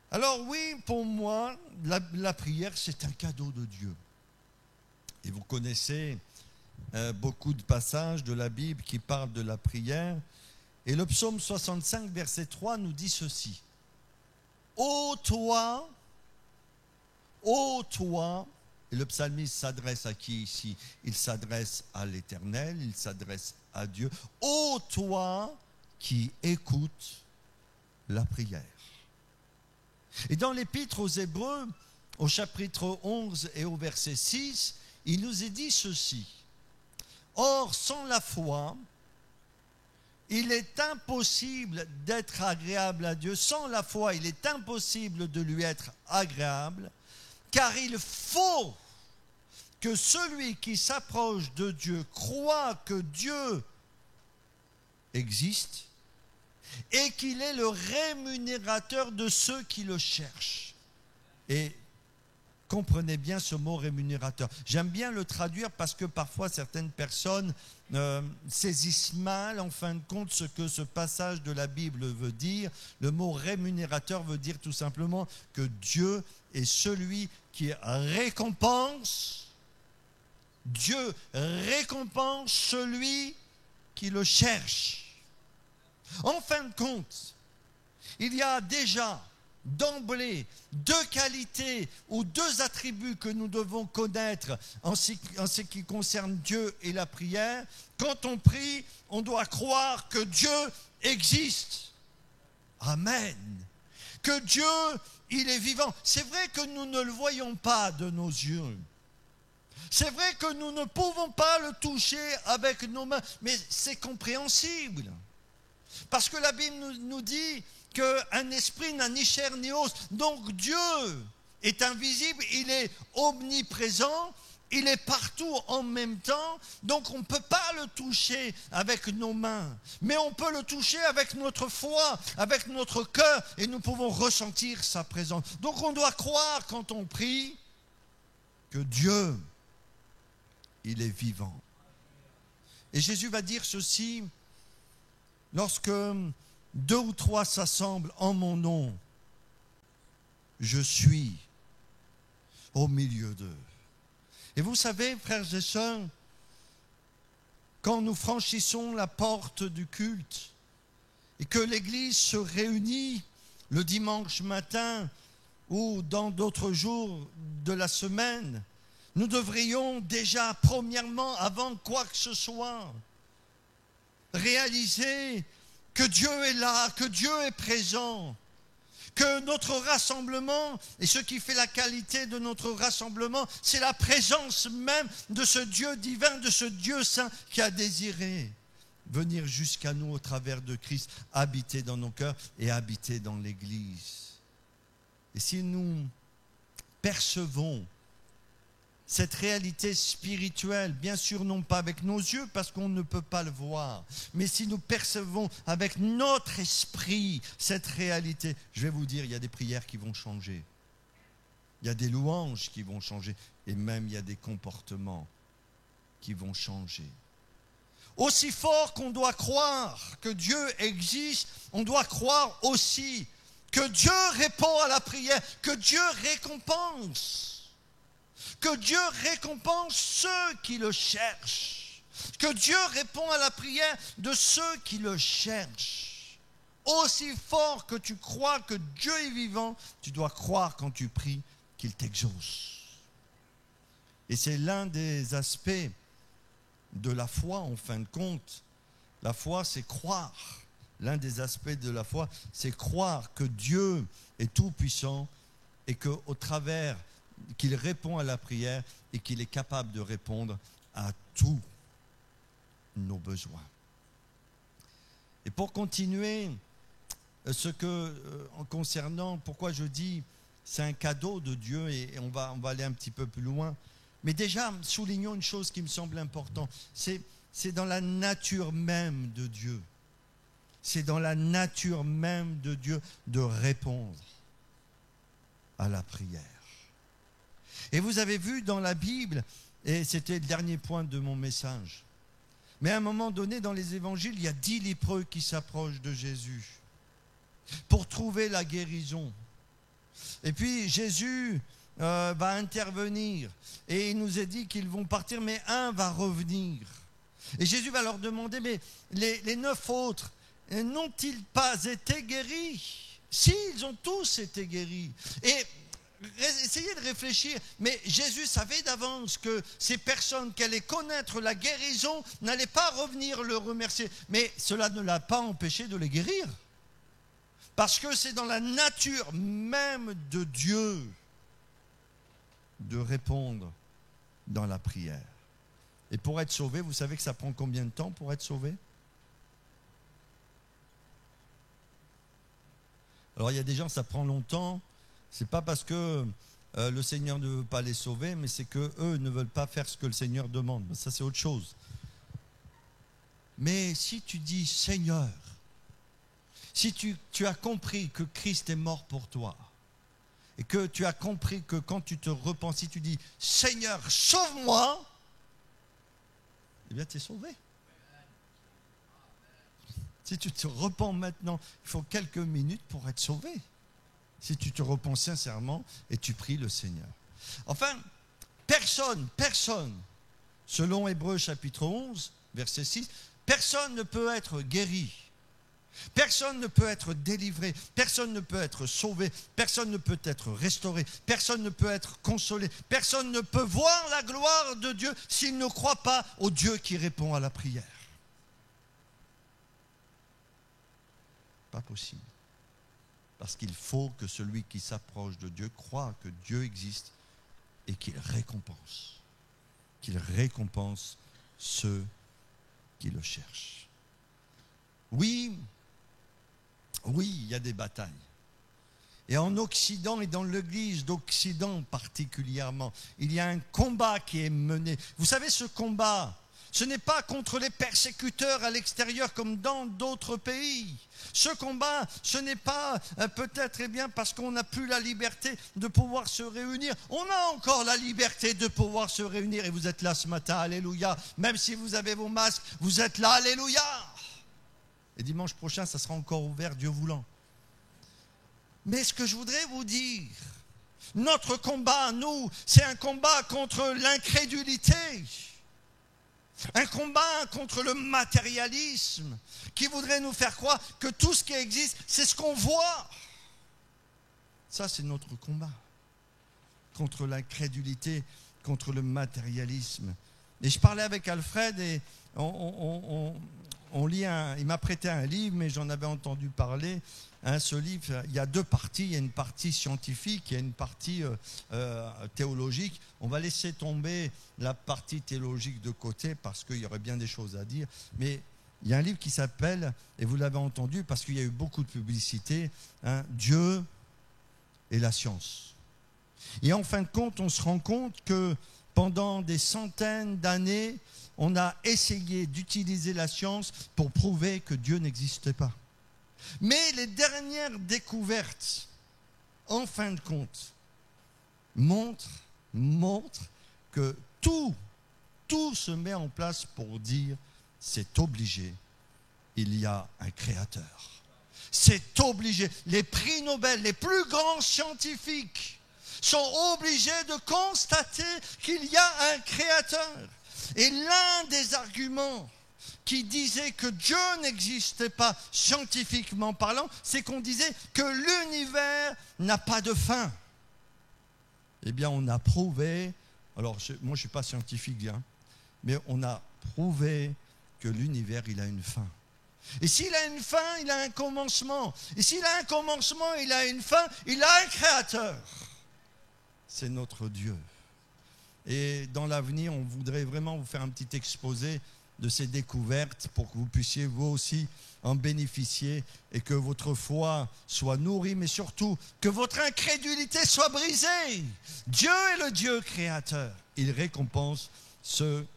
Alors oui, pour moi, la prière, c'est un cadeau de Dieu. Et vous connaissez beaucoup de passages de la Bible qui parlent de la prière. Et le psaume 65, verset 3 nous dit ceci. Ô toi, et le psalmiste s'adresse à qui ici? Il s'adresse à l'Éternel, il s'adresse à Dieu. Ô toi qui écoutes la prière. Et dans l'Épître aux Hébreux, au chapitre 11 et au verset 6, il nous est dit ceci. Or, sans la foi, il est impossible d'être agréable à Dieu. Sans la foi, il est impossible de lui être agréable, car il faut que celui qui s'approche de Dieu croit que Dieu existe et qu'il est le rémunérateur de ceux qui le cherchent. Et comprenez bien ce mot rémunérateur. J'aime bien le traduire parce que parfois certaines personnes saisissent mal en fin de compte ce que ce passage de la Bible veut dire. Le mot rémunérateur veut dire tout simplement que Dieu est celui qui récompense. Dieu récompense celui qui le cherche. En fin de compte, il y a déjà d'emblée deux qualités ou deux attributs que nous devons connaître en ce qui concerne Dieu et la prière. Quand on prie, on doit croire que Dieu existe. Amen. Que Dieu, il est vivant. C'est vrai que nous ne le voyons pas de nos yeux. C'est vrai que nous ne pouvons pas le toucher avec nos mains, mais c'est compréhensible. Parce que la Bible nous dit qu'un esprit n'a ni chair ni os. Donc Dieu est invisible, il est omniprésent, il est partout en même temps. Donc on ne peut pas le toucher avec nos mains, mais on peut le toucher avec notre foi, avec notre cœur, et nous pouvons ressentir sa présence. Donc on doit croire quand on prie que Dieu, il est vivant. Et Jésus va dire ceci: lorsque 2 ou 3 s'assemblent en mon nom, je suis au milieu d'eux. Et vous savez, frères et sœurs, quand nous franchissons la porte du culte et que l'Église se réunit le dimanche matin ou dans d'autres jours de la semaine, nous devrions déjà, premièrement, avant quoi que ce soit, réaliser que Dieu est là, que Dieu est présent, que notre rassemblement, et ce qui fait la qualité de notre rassemblement, c'est la présence même de ce Dieu divin, de ce Dieu saint qui a désiré venir jusqu'à nous au travers de Christ, habiter dans nos cœurs et habiter dans l'Église. Et si nous percevons cette réalité spirituelle, bien sûr non pas avec nos yeux parce qu'on ne peut pas le voir, mais si nous percevons avec notre esprit cette réalité, je vais vous dire, il y a des prières qui vont changer. Il y a des louanges qui vont changer. Et même, il y a des comportements qui vont changer. Aussi fort qu'on doit croire que Dieu existe, on doit croire aussi que Dieu répond à la prière, que Dieu récompense. Que Dieu récompense ceux qui le cherchent. Que Dieu répond à la prière de ceux qui le cherchent. Aussi fort que tu crois que Dieu est vivant, tu dois croire quand tu pries qu'il t'exauce. Et c'est l'un des aspects de la foi, en fin de compte. La foi, c'est croire. L'un des aspects de la foi, c'est croire que Dieu est tout-puissant et qu'au travers, qu'il répond à la prière et qu'il est capable de répondre à tous nos besoins. Et pour continuer, en concernant, pourquoi je dis c'est un cadeau de Dieu, et on va aller un petit peu plus loin. Mais déjà, soulignons une chose qui me semble importante, c'est dans la nature même de Dieu. C'est dans la nature même de Dieu de répondre à la prière. Et vous avez vu dans la Bible, et c'était le dernier point de mon message, mais à un moment donné, dans les évangiles, il y a 10 lépreux qui s'approchent de Jésus pour trouver la guérison. Et puis Jésus va intervenir et il nous est dit qu'ils vont partir, mais un va revenir. Et Jésus va leur demander, mais les 9 autres, n'ont-ils pas été guéris? Si, ils ont tous été guéris. Et essayez de réfléchir, mais Jésus savait d'avance que ces personnes qui allaient connaître la guérison n'allaient pas revenir le remercier. Mais cela ne l'a pas empêché de les guérir. Parce que c'est dans la nature même de Dieu de répondre dans la prière. Et pour être sauvé, vous savez que ça prend combien de temps pour être sauvé? Alors il y a des gens, ça prend longtemps. C'est pas parce que le Seigneur ne veut pas les sauver, mais c'est que eux ne veulent pas faire ce que le Seigneur demande. Ça, c'est autre chose. Mais si tu dis Seigneur, si tu as compris que Christ est mort pour toi, et que tu as compris que quand tu te repens, si tu dis Seigneur, sauve-moi, eh bien tu es sauvé. Si tu te repens maintenant, il faut quelques minutes pour être sauvé. Si tu te repens sincèrement et tu pries le Seigneur. Enfin, personne, selon Hébreux chapitre 11, verset 6, personne ne peut être guéri. Personne ne peut être délivré, personne ne peut être sauvé, personne ne peut être restauré, personne ne peut être consolé, personne ne peut voir la gloire de Dieu s'il ne croit pas au Dieu qui répond à la prière. Pas possible. Parce qu'il faut que celui qui s'approche de Dieu croit que Dieu existe et qu'il récompense. Qu'il récompense ceux qui le cherchent. Oui, il y a des batailles. Et en Occident et dans l'Église d'Occident particulièrement, il y a un combat qui est mené. Vous savez, ce combat, ce n'est pas contre les persécuteurs à l'extérieur comme dans d'autres pays. Ce combat, ce n'est pas peut-être parce qu'on n'a plus la liberté de pouvoir se réunir. On a encore la liberté de pouvoir se réunir et vous êtes là ce matin, alléluia. Même si vous avez vos masques, vous êtes là, alléluia. Et dimanche prochain, ça sera encore ouvert, Dieu voulant. Mais ce que je voudrais vous dire, notre combat, nous, c'est un combat contre l'incrédulité. Un combat contre le matérialisme qui voudrait nous faire croire que tout ce qui existe, c'est ce qu'on voit. Ça, c'est notre combat. Contre l'incrédulité, contre le matérialisme. Et je parlais avec Alfred et on lit il m'a prêté un livre, mais j'en avais entendu parler. Ce livre, il y a 2 parties. Il y a une partie scientifique, il y a une partie théologique. On va laisser tomber la partie théologique de côté parce qu'il y aurait bien des choses à dire. Mais il y a un livre qui s'appelle, et vous l'avez entendu parce qu'il y a eu beaucoup de publicité, Dieu et la science. Et en fin de compte, on se rend compte que pendant des centaines d'années, on a essayé d'utiliser la science pour prouver que Dieu n'existait pas. Mais les dernières découvertes, en fin de compte, montre que tout se met en place pour dire c'est obligé, il y a un créateur. C'est obligé. Les prix Nobel, les plus grands scientifiques sont obligés de constater qu'il y a un créateur. Et l'un des arguments qui disait que Dieu n'existait pas scientifiquement parlant, c'est qu'on disait que l'univers n'a pas de fin. Eh bien, on a prouvé, alors moi je ne suis pas scientifique, hein, mais on a prouvé que l'univers, il a une fin. Et s'il a une fin, il a un commencement. Et s'il a un commencement, il a une fin, il a un créateur. C'est notre Dieu. Et dans l'avenir, on voudrait vraiment vous faire un petit exposé de ces découvertes pour que vous puissiez vous aussi en bénéficier et que votre foi soit nourrie, mais surtout que votre incrédulité soit brisée. Dieu est le Dieu créateur. Il récompense ceux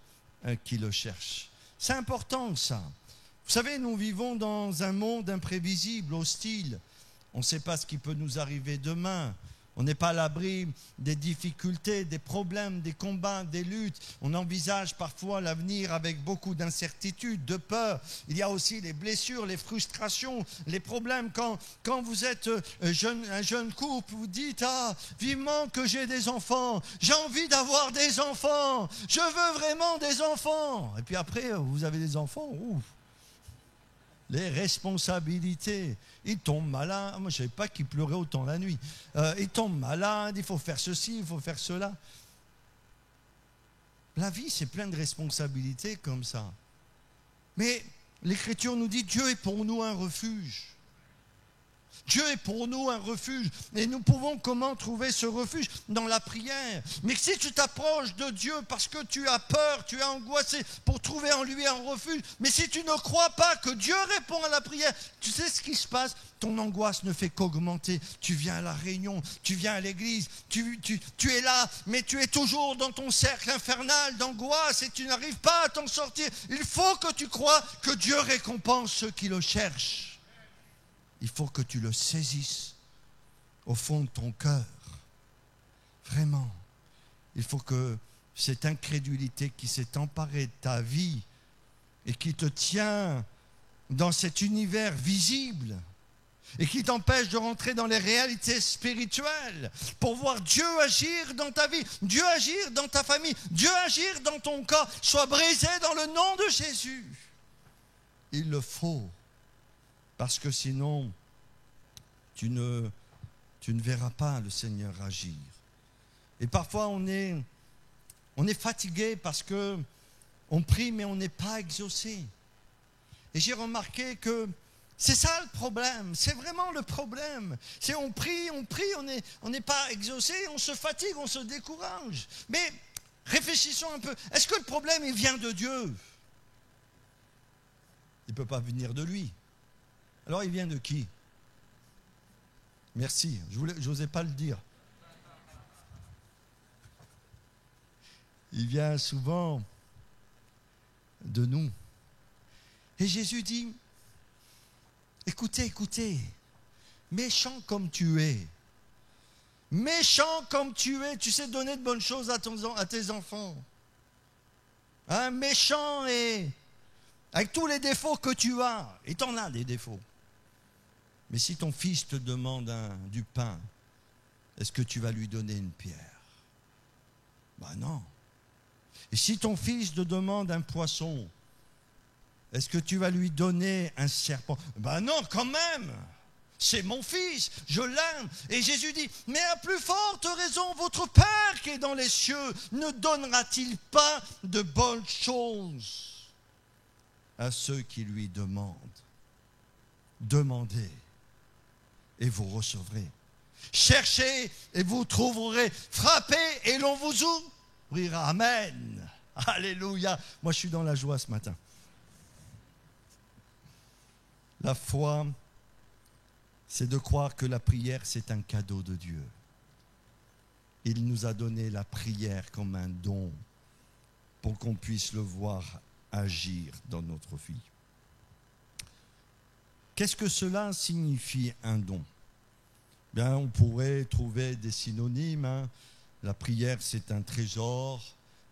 qui le cherchent. C'est important ça. Vous savez, nous vivons dans un monde imprévisible, hostile. On ne sait pas ce qui peut nous arriver demain. On n'est pas à l'abri des difficultés, des problèmes, des combats, des luttes. On envisage parfois l'avenir avec beaucoup d'incertitude, de peur. Il y a aussi les blessures, les frustrations, les problèmes. Quand vous êtes un jeune couple, vous dites « Ah, vivement que j'ai des enfants, j'ai envie d'avoir des enfants, je veux vraiment des enfants !» Et puis après, vous avez des enfants, ouf, les responsabilités. Il tombe malade. Moi, je ne savais pas qu'il pleurait autant la nuit. Il tombe malade, il faut faire ceci, il faut faire cela. La vie, c'est plein de responsabilités comme ça. Mais l'Écriture nous dit, Dieu est pour nous un refuge. Dieu est pour nous un refuge. Et nous pouvons comment trouver ce refuge? Dans la prière. Mais si tu t'approches de Dieu parce que tu as peur, tu es angoissé pour trouver en lui un refuge, mais si tu ne crois pas que Dieu répond à la prière, tu sais ce qui se passe? Ton angoisse ne fait qu'augmenter. Tu viens à la réunion, tu viens à l'église, tu es là, mais tu es toujours dans ton cercle infernal d'angoisse et tu n'arrives pas à t'en sortir. Il faut que tu crois que Dieu récompense ceux qui le cherchent. Il faut que tu le saisisses au fond de ton cœur. Vraiment. Il faut que cette incrédulité qui s'est emparée de ta vie et qui te tient dans cet univers visible et qui t'empêche de rentrer dans les réalités spirituelles pour voir Dieu agir dans ta vie, Dieu agir dans ta famille, Dieu agir dans ton corps, soit brisé dans le nom de Jésus. Il le faut. Parce que sinon, tu ne verras pas le Seigneur agir. Et parfois, on est fatigué parce qu'on prie, mais on n'est pas exaucé. Et j'ai remarqué que c'est ça le problème. C'est vraiment le problème. C'est on prie, on n'est pas exaucé, on se fatigue, on se décourage. Mais réfléchissons un peu. Est-ce que le problème, il vient de Dieu? Il ne peut pas venir de lui. Alors il vient de qui? Merci, je n'osais pas le dire. Il vient souvent de nous. Et Jésus dit, écoutez, méchant comme tu es, tu sais donner de bonnes choses à tes enfants. Un méchant et avec tous les défauts que tu as, et tu en as des défauts. Mais si ton fils te demande du pain, est-ce que tu vas lui donner une pierre? Ben non. Et si ton fils te demande un poisson, est-ce que tu vas lui donner un serpent? Ben non, quand même. C'est mon fils, je l'aime. Et Jésus dit, mais à plus forte raison, votre Père qui est dans les cieux ne donnera-t-il pas de bonnes choses à ceux qui lui demandent? Demandez et vous recevrez. Cherchez et vous trouverez. Frappez et l'on vous ouvrira. Amen. Alléluia. Moi, je suis dans la joie ce matin. La foi, c'est de croire que la prière, c'est un cadeau de Dieu. Il nous a donné la prière comme un don pour qu'on puisse le voir agir dans notre vie. Qu'est-ce que cela signifie, un don? Bien, on pourrait trouver des synonymes. La prière, c'est un trésor.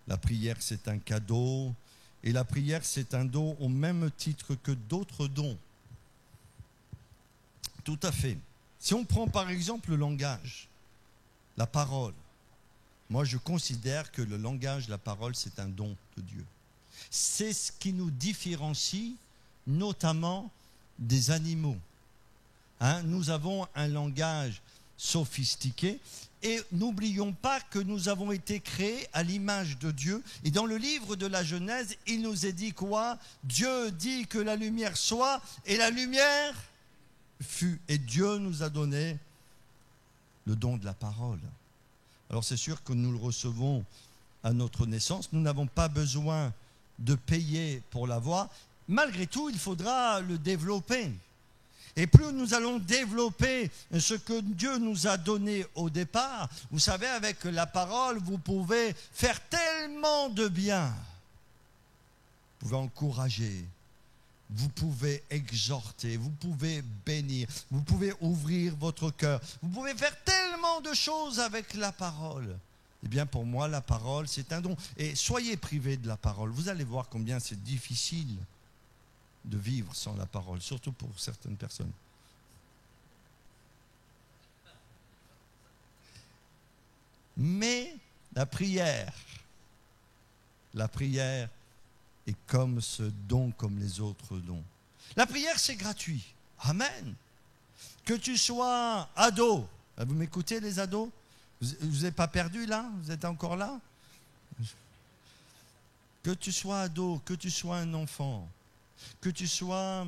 La prière, c'est un cadeau. Et la prière, c'est un don au même titre que d'autres dons. Tout à fait. Si on prend par exemple le langage, la parole, moi je considère que le langage, la parole, c'est un don de Dieu. C'est ce qui nous différencie notamment des animaux. Nous avons un langage sophistiqué et n'oublions pas que nous avons été créés à l'image de Dieu. Et dans le livre de la Genèse, il nous est dit quoi? Dieu dit que la lumière soit et la lumière fut. Et Dieu nous a donné le don de la parole. Alors c'est sûr que nous le recevons à notre naissance. Nous n'avons pas besoin de payer pour l'avoir. Malgré tout, il faudra le développer. Et plus nous allons développer ce que Dieu nous a donné au départ, vous savez, avec la parole, vous pouvez faire tellement de bien. Vous pouvez encourager, vous pouvez exhorter, vous pouvez bénir, vous pouvez ouvrir votre cœur. Vous pouvez faire tellement de choses avec la parole. Eh bien, pour moi, la parole, c'est un don. Et soyez privés de la parole. Vous allez voir combien c'est difficile de vivre sans la parole, surtout pour certaines personnes. Mais la prière est comme ce don, comme les autres dons. La prière, c'est gratuit. Amen. Que tu sois ado, vous m'écoutez les ados? Vous n'êtes pas perdus là? Vous êtes encore là? Que tu sois ado, que tu sois un enfant, que tu sois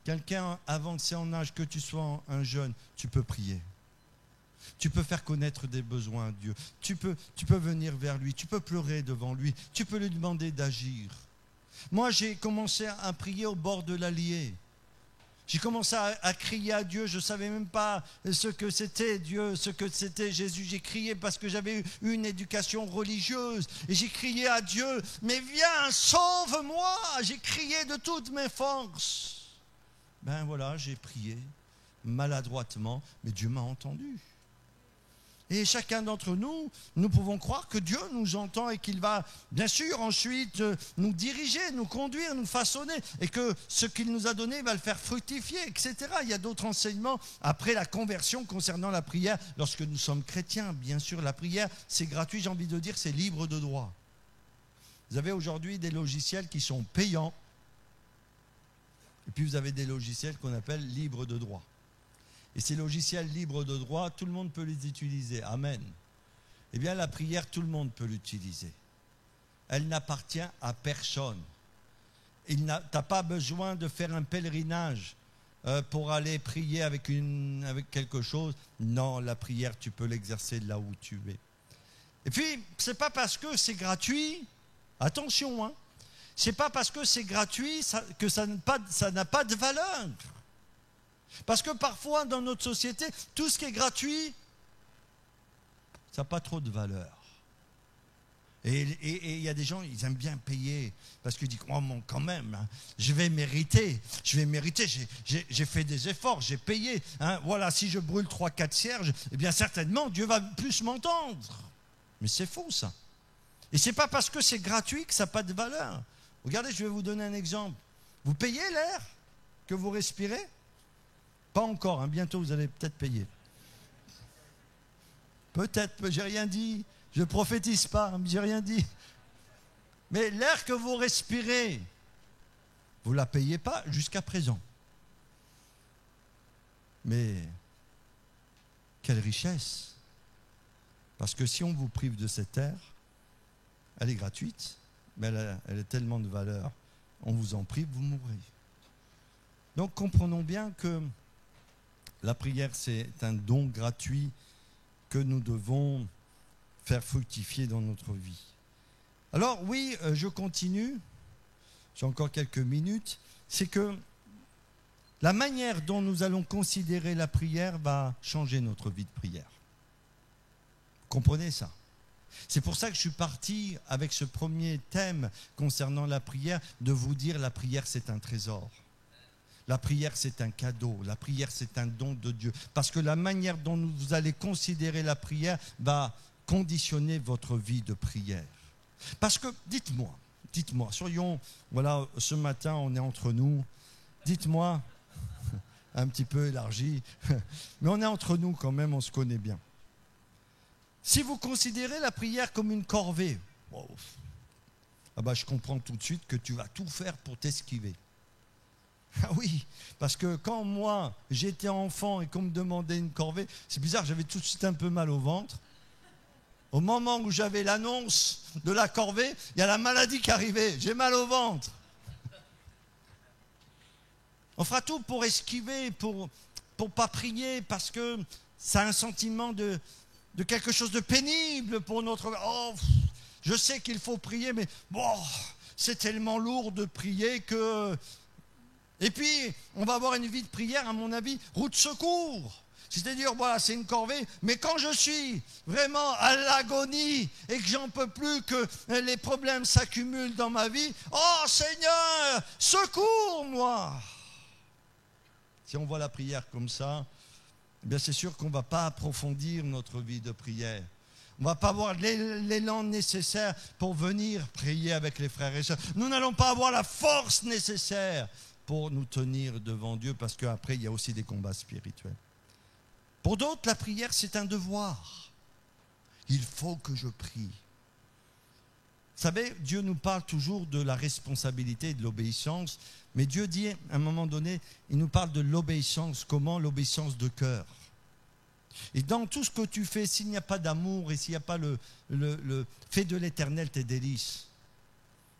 quelqu'un avancé en âge, que tu sois un jeune, tu peux prier. Tu peux faire connaître des besoins à Dieu. Tu peux venir vers lui, tu peux pleurer devant lui, tu peux lui demander d'agir. Moi, j'ai commencé à prier au bord de l'Allier. J'ai commencé à crier à Dieu, je ne savais même pas ce que c'était Dieu, ce que c'était Jésus. J'ai crié parce que j'avais eu une éducation religieuse. Et j'ai crié à Dieu, mais viens, sauve-moi. J'ai crié de toutes mes forces. Ben voilà, j'ai prié maladroitement, mais Dieu m'a entendu. Et chacun d'entre nous, nous pouvons croire que Dieu nous entend et qu'il va, bien sûr, ensuite nous diriger, nous conduire, nous façonner, et que ce qu'il nous a donné va le faire fructifier, etc. Il y a d'autres enseignements après la conversion concernant la prière. Lorsque nous sommes chrétiens, bien sûr, la prière, c'est gratuit, j'ai envie de dire, c'est libre de droit. Vous avez aujourd'hui des logiciels qui sont payants, et puis vous avez des logiciels qu'on appelle libres de droit. Et ces logiciels libres de droit, tout le monde peut les utiliser. Amen. Eh bien, la prière, tout le monde peut l'utiliser. Elle n'appartient à personne. Tu n'as pas besoin de faire un pèlerinage pour aller prier avec quelque chose. Non, la prière, tu peux l'exercer là où tu es. Et puis, ce n'est pas parce que c'est gratuit, attention, hein, c'est pas parce que c'est gratuit que ça n'a pas de valeur. Parce que parfois, dans notre société, tout ce qui est gratuit, ça n'a pas trop de valeur. Et il y a des gens, ils aiment bien payer, parce qu'ils disent, oh mon, quand même, hein, je vais mériter, j'ai fait des efforts, j'ai payé. Hein, voilà, si je brûle 3-4 cierges, eh bien certainement, Dieu va plus m'entendre. Mais c'est faux, ça. Et ce n'est pas parce que c'est gratuit que ça n'a pas de valeur. Regardez, je vais vous donner un exemple. Vous payez l'air que vous respirez? Pas encore, hein, bientôt vous allez peut-être payer. Peut-être, j'ai rien dit, je ne prophétise pas, j'ai rien dit. Mais l'air que vous respirez, vous ne la payez pas jusqu'à présent. Mais quelle richesse! Parce que si on vous prive de cet air, elle est gratuite, mais elle a tellement de valeur. On vous en prive, vous mourrez. Donc comprenons bien que la prière, c'est un don gratuit que nous devons faire fructifier dans notre vie. Alors oui, je continue, j'ai encore quelques minutes, c'est que la manière dont nous allons considérer la prière va changer notre vie de prière. Comprenez ça? C'est pour ça que je suis parti avec ce premier thème concernant la prière, de vous dire la prière c'est un trésor. La prière, c'est un cadeau. La prière, c'est un don de Dieu. Parce que la manière dont vous allez considérer la prière va conditionner votre vie de prière. Parce que, dites-moi, soyons, voilà, ce matin, on est entre nous, dites-moi, un petit peu élargi, mais on est entre nous quand même, on se connaît bien. Si vous considérez la prière comme une corvée, oh, ah bah, je comprends tout de suite que tu vas tout faire pour t'esquiver. Ah oui, parce que quand moi, j'étais enfant et qu'on me demandait une corvée, c'est bizarre, j'avais tout de suite un peu mal au ventre. Au moment où j'avais l'annonce de la corvée, il y a la maladie qui arrivait, j'ai mal au ventre. On fera tout pour esquiver, pour pas prier, parce que ça a un sentiment de quelque chose de pénible pour notre... Oh, je sais qu'il faut prier, mais bon, c'est tellement lourd de prier que... Et puis, on va avoir une vie de prière, à mon avis, route secours. C'est-à-dire, voilà, c'est une corvée, mais quand je suis vraiment à l'agonie et que j'en peux plus, que les problèmes s'accumulent dans ma vie, oh Seigneur, secours-moi. Si on voit la prière comme ça, eh bien c'est sûr qu'on ne va pas approfondir notre vie de prière. On ne va pas avoir l'élan nécessaire pour venir prier avec les frères et sœurs. Nous n'allons pas avoir la force nécessaire pour nous tenir devant Dieu, parce qu'après, il y a aussi des combats spirituels. Pour d'autres, la prière, c'est un devoir. Il faut que je prie. Vous savez, Dieu nous parle toujours de la responsabilité et de l'obéissance, mais Dieu dit, à un moment donné, il nous parle de l'obéissance. Comment? L'obéissance de cœur. Et dans tout ce que tu fais, s'il n'y a pas d'amour et s'il n'y a pas le fait de l'Éternel tes délices,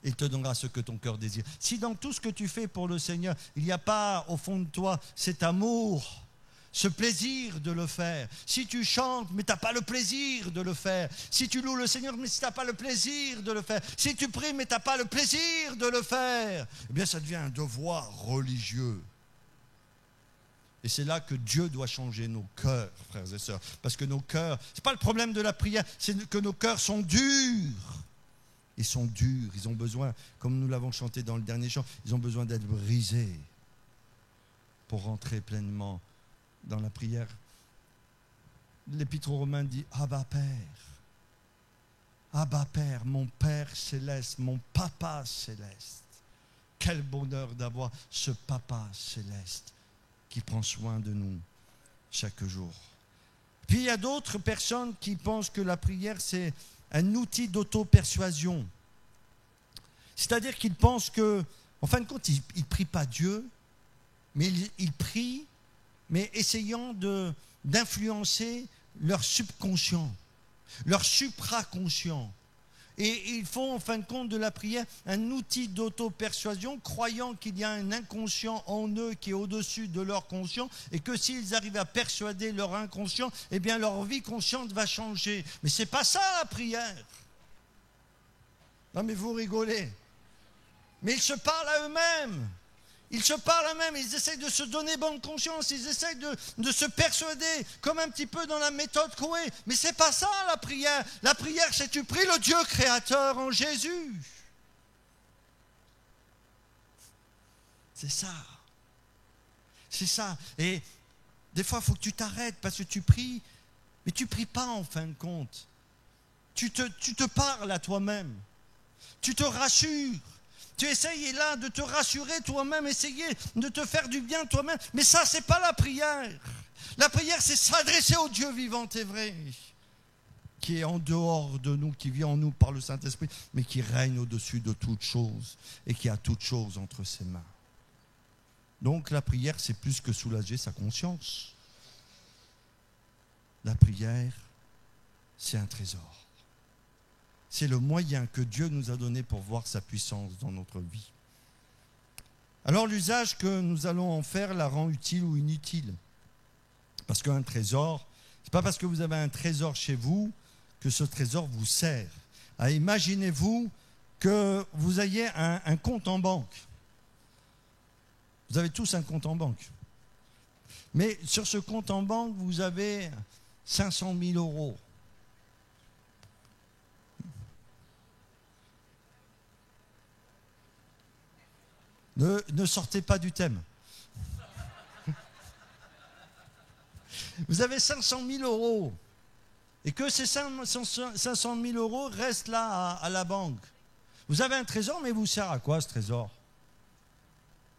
il te donnera ce que ton cœur désire. Si dans tout ce que tu fais pour le Seigneur, il n'y a pas au fond de toi cet amour, ce plaisir de le faire. Si tu chantes, mais tu n'as pas le plaisir de le faire. Si tu loues le Seigneur, mais si tu n'as pas le plaisir de le faire. Si tu pries, mais tu n'as pas le plaisir de le faire. Eh bien, ça devient un devoir religieux. Et c'est là que Dieu doit changer nos cœurs, frères et sœurs. Parce que nos cœurs, ce n'est pas le problème de la prière, c'est que nos cœurs sont durs. Ils sont durs, ils ont besoin, comme nous l'avons chanté dans le dernier chant, ils ont besoin d'être brisés pour rentrer pleinement dans la prière. L'Épître aux Romains dit « Abba Père, mon Père céleste, mon Papa céleste. » Quel bonheur d'avoir ce Papa céleste qui prend soin de nous chaque jour. Puis il y a d'autres personnes qui pensent que la prière c'est un outil d'auto-persuasion. C'est-à-dire qu'ils pensent que, en fin de compte, ils ne prient pas Dieu, mais ils prient, mais essayant d'influencer leur subconscient, leur supraconscient. Et ils font, en fin de compte, de la prière un outil d'auto-persuasion, croyant qu'il y a un inconscient en eux qui est au-dessus de leur conscient, et que s'ils arrivent à persuader leur inconscient, eh bien leur vie consciente va changer. Mais ce n'est pas ça la prière. Non mais vous rigolez. Mais ils se parlent à eux-mêmes. Ils se parlent eux-mêmes, ils essayent de se donner bonne conscience, ils essayent de se persuader, comme un petit peu dans la méthode Coué. Mais ce n'est pas ça la prière. La prière, c'est tu pries le Dieu créateur en Jésus. C'est ça. C'est ça. Et des fois, il faut que tu t'arrêtes parce que tu pries, mais tu ne pries pas en fin de compte. Tu te parles à toi-même. Tu te rassures. Tu essayes là de te rassurer toi-même, essayer de te faire du bien toi-même. Mais ça, ce n'est pas la prière. La prière, c'est s'adresser au Dieu vivant et vrai, qui est en dehors de nous, qui vit en nous par le Saint-Esprit, mais qui règne au-dessus de toutes choses et qui a toutes choses entre ses mains. Donc la prière, c'est plus que soulager sa conscience. La prière, c'est un trésor. C'est le moyen que Dieu nous a donné pour voir sa puissance dans notre vie. Alors l'usage que nous allons en faire la rend utile ou inutile. Parce qu'un trésor, ce n'est pas parce que vous avez un trésor chez vous que ce trésor vous sert. Alors, imaginez-vous que vous ayez un compte en banque. Vous avez tous un compte en banque. Mais sur ce compte en banque, vous avez 500 000 euros. Ne sortez pas du thème. Vous avez 500 000 euros et que ces 500 000 euros restent là à la banque. Vous avez un trésor, mais il vous sert à quoi ce trésor?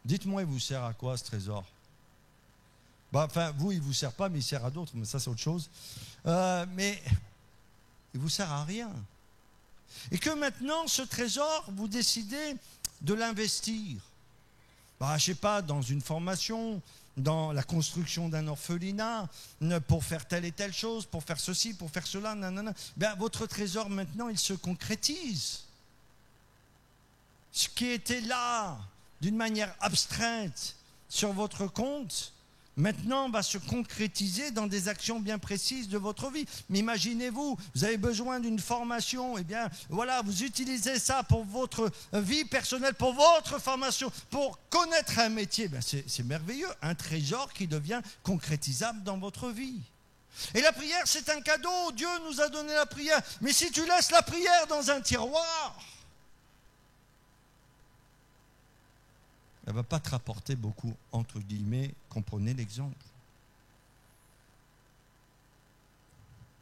Dites-moi, il vous sert à quoi ce trésor? Enfin, vous, il ne vous sert pas, mais il sert à d'autres, mais ça c'est autre chose. Mais il ne vous sert à rien. Et que maintenant, ce trésor, vous décidez de l'investir. Je ne sais pas, dans une formation, dans la construction d'un orphelinat, pour faire telle et telle chose, pour faire ceci, pour faire cela, nanana. Votre trésor, maintenant, il se concrétise. Ce qui était là, d'une manière abstraite, sur votre compte, maintenant va se concrétiser dans des actions bien précises de votre vie. Mais imaginez-vous, vous avez besoin d'une formation, eh bien voilà, vous utilisez ça pour votre vie personnelle, pour votre formation, pour connaître un métier. C'est merveilleux, un trésor qui devient concrétisable dans votre vie. Et la prière, c'est un cadeau. Dieu nous a donné la prière. Mais si tu laisses la prière dans un tiroir, elle ne va pas te rapporter beaucoup, entre guillemets, comprenez l'exemple.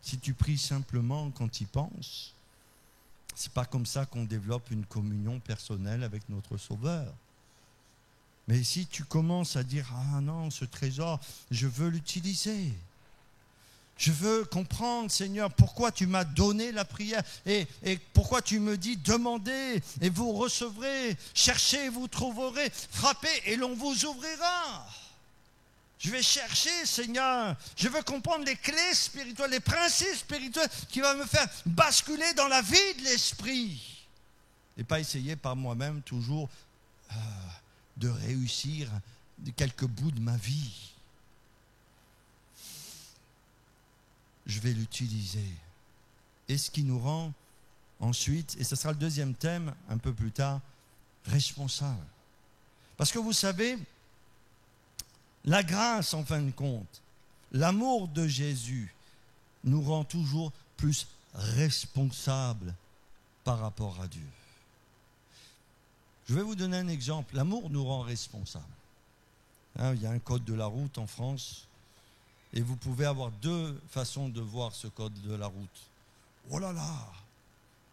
Si tu pries simplement quand tu y penses, ce n'est pas comme ça qu'on développe une communion personnelle avec notre Sauveur. Mais si tu commences à dire « Ah non, ce trésor, je veux l'utiliser ». Je veux comprendre, Seigneur, pourquoi tu m'as donné la prière et pourquoi tu me dis demandez et vous recevrez, cherchez et vous trouverez, frappez et l'on vous ouvrira. Je vais chercher, Seigneur, je veux comprendre les clés spirituelles, les principes spirituels qui vont me faire basculer dans la vie de l'esprit. Et pas essayer par moi-même toujours de réussir quelques bouts de ma vie. Je vais l'utiliser. Et ce qui nous rend ensuite, et ce sera le deuxième thème un peu plus tard, responsable. Parce que vous savez, la grâce en fin de compte, l'amour de Jésus nous rend toujours plus responsables par rapport à Dieu. Je vais vous donner un exemple. L'amour nous rend responsables. Il y a un code de la route en France. Et vous pouvez avoir deux façons de voir ce code de la route. Oh là là,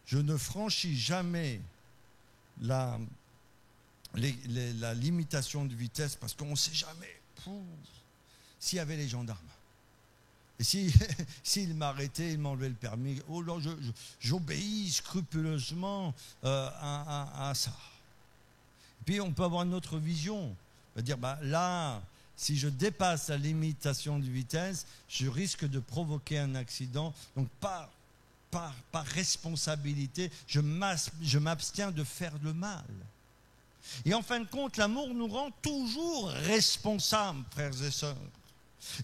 je ne franchis jamais la limitation de vitesse parce qu'on ne sait jamais s'il y avait les gendarmes. Et s'il m'arrêtait, il m'enlevait le permis, oh là, j'obéis scrupuleusement à ça. Et puis on peut avoir une autre vision. On va dire, là, si je dépasse la limitation de vitesse, je risque de provoquer un accident. Donc, par responsabilité, je m'abstiens de faire le mal. Et en fin de compte, l'amour nous rend toujours responsables, frères et sœurs.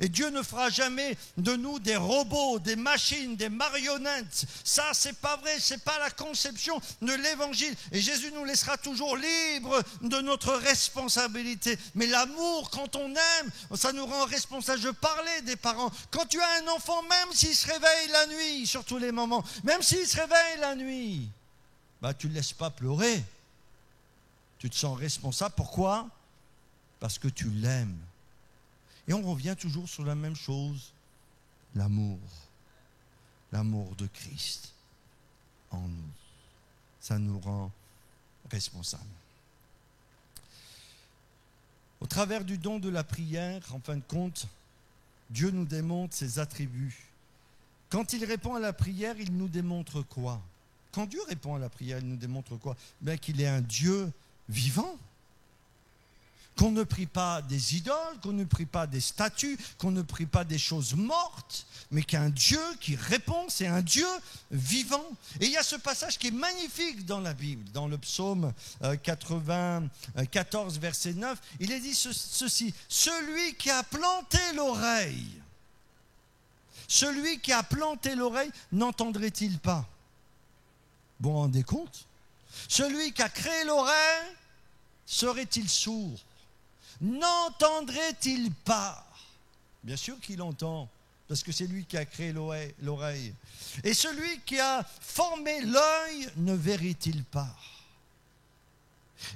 Et Dieu ne fera jamais de nous des robots, des machines, des marionnettes. Ça, c'est pas vrai, c'est pas la conception de l'évangile. Et Jésus nous laissera toujours libres de notre responsabilité. Mais l'amour, quand on aime, ça nous rend responsables. Je parlais des parents. Quand tu as un enfant, même s'il se réveille la nuit, sur tous les moments, même s'il se réveille la nuit, tu ne le laisses pas pleurer. Tu te sens responsable. Pourquoi? Parce que tu l'aimes. Et on revient toujours sur la même chose, l'amour de Christ en nous. Ça nous rend responsables. Au travers du don de la prière, en fin de compte, Dieu nous démontre ses attributs. Quand il répond à la prière, il nous démontre quoi? Quand Dieu répond à la prière, il nous démontre quoi? Qu'il est un Dieu vivant. Qu'on ne prie pas des idoles, qu'on ne prie pas des statues, qu'on ne prie pas des choses mortes, mais qu'un Dieu qui répond, c'est un Dieu vivant. Et il y a ce passage qui est magnifique dans la Bible, dans le psaume 94, verset 9, il est dit ceci, « Celui qui a planté l'oreille, n'entendrait-il pas ?» Vous vous rendez compte? Celui qui a créé l'oreille, serait-il sourd? N'entendrait-il pas? Bien sûr qu'il entend, parce que c'est lui qui a créé l'oreille. Et celui qui a formé l'œil, ne verrait-il pas?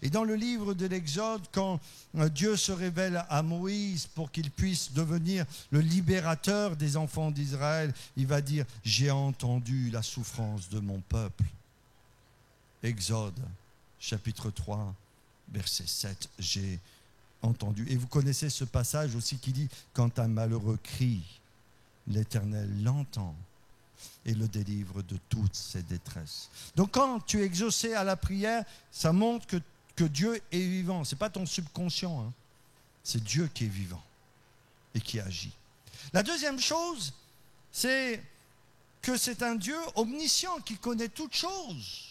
Et dans le livre de l'Exode, quand Dieu se révèle à Moïse pour qu'il puisse devenir le libérateur des enfants d'Israël, il va dire « J'ai entendu la souffrance de mon peuple ». Exode, chapitre 3, verset 7, j'ai entendu. Et vous connaissez ce passage aussi qui dit « Quand un malheureux crie, l'Éternel l'entend et le délivre de toutes ses détresses. » Donc quand tu es exaucé à la prière, ça montre que Dieu est vivant. Ce n'est pas ton subconscient, hein. C'est Dieu qui est vivant et qui agit. La deuxième chose, c'est que c'est un Dieu omniscient qui connaît toutes choses.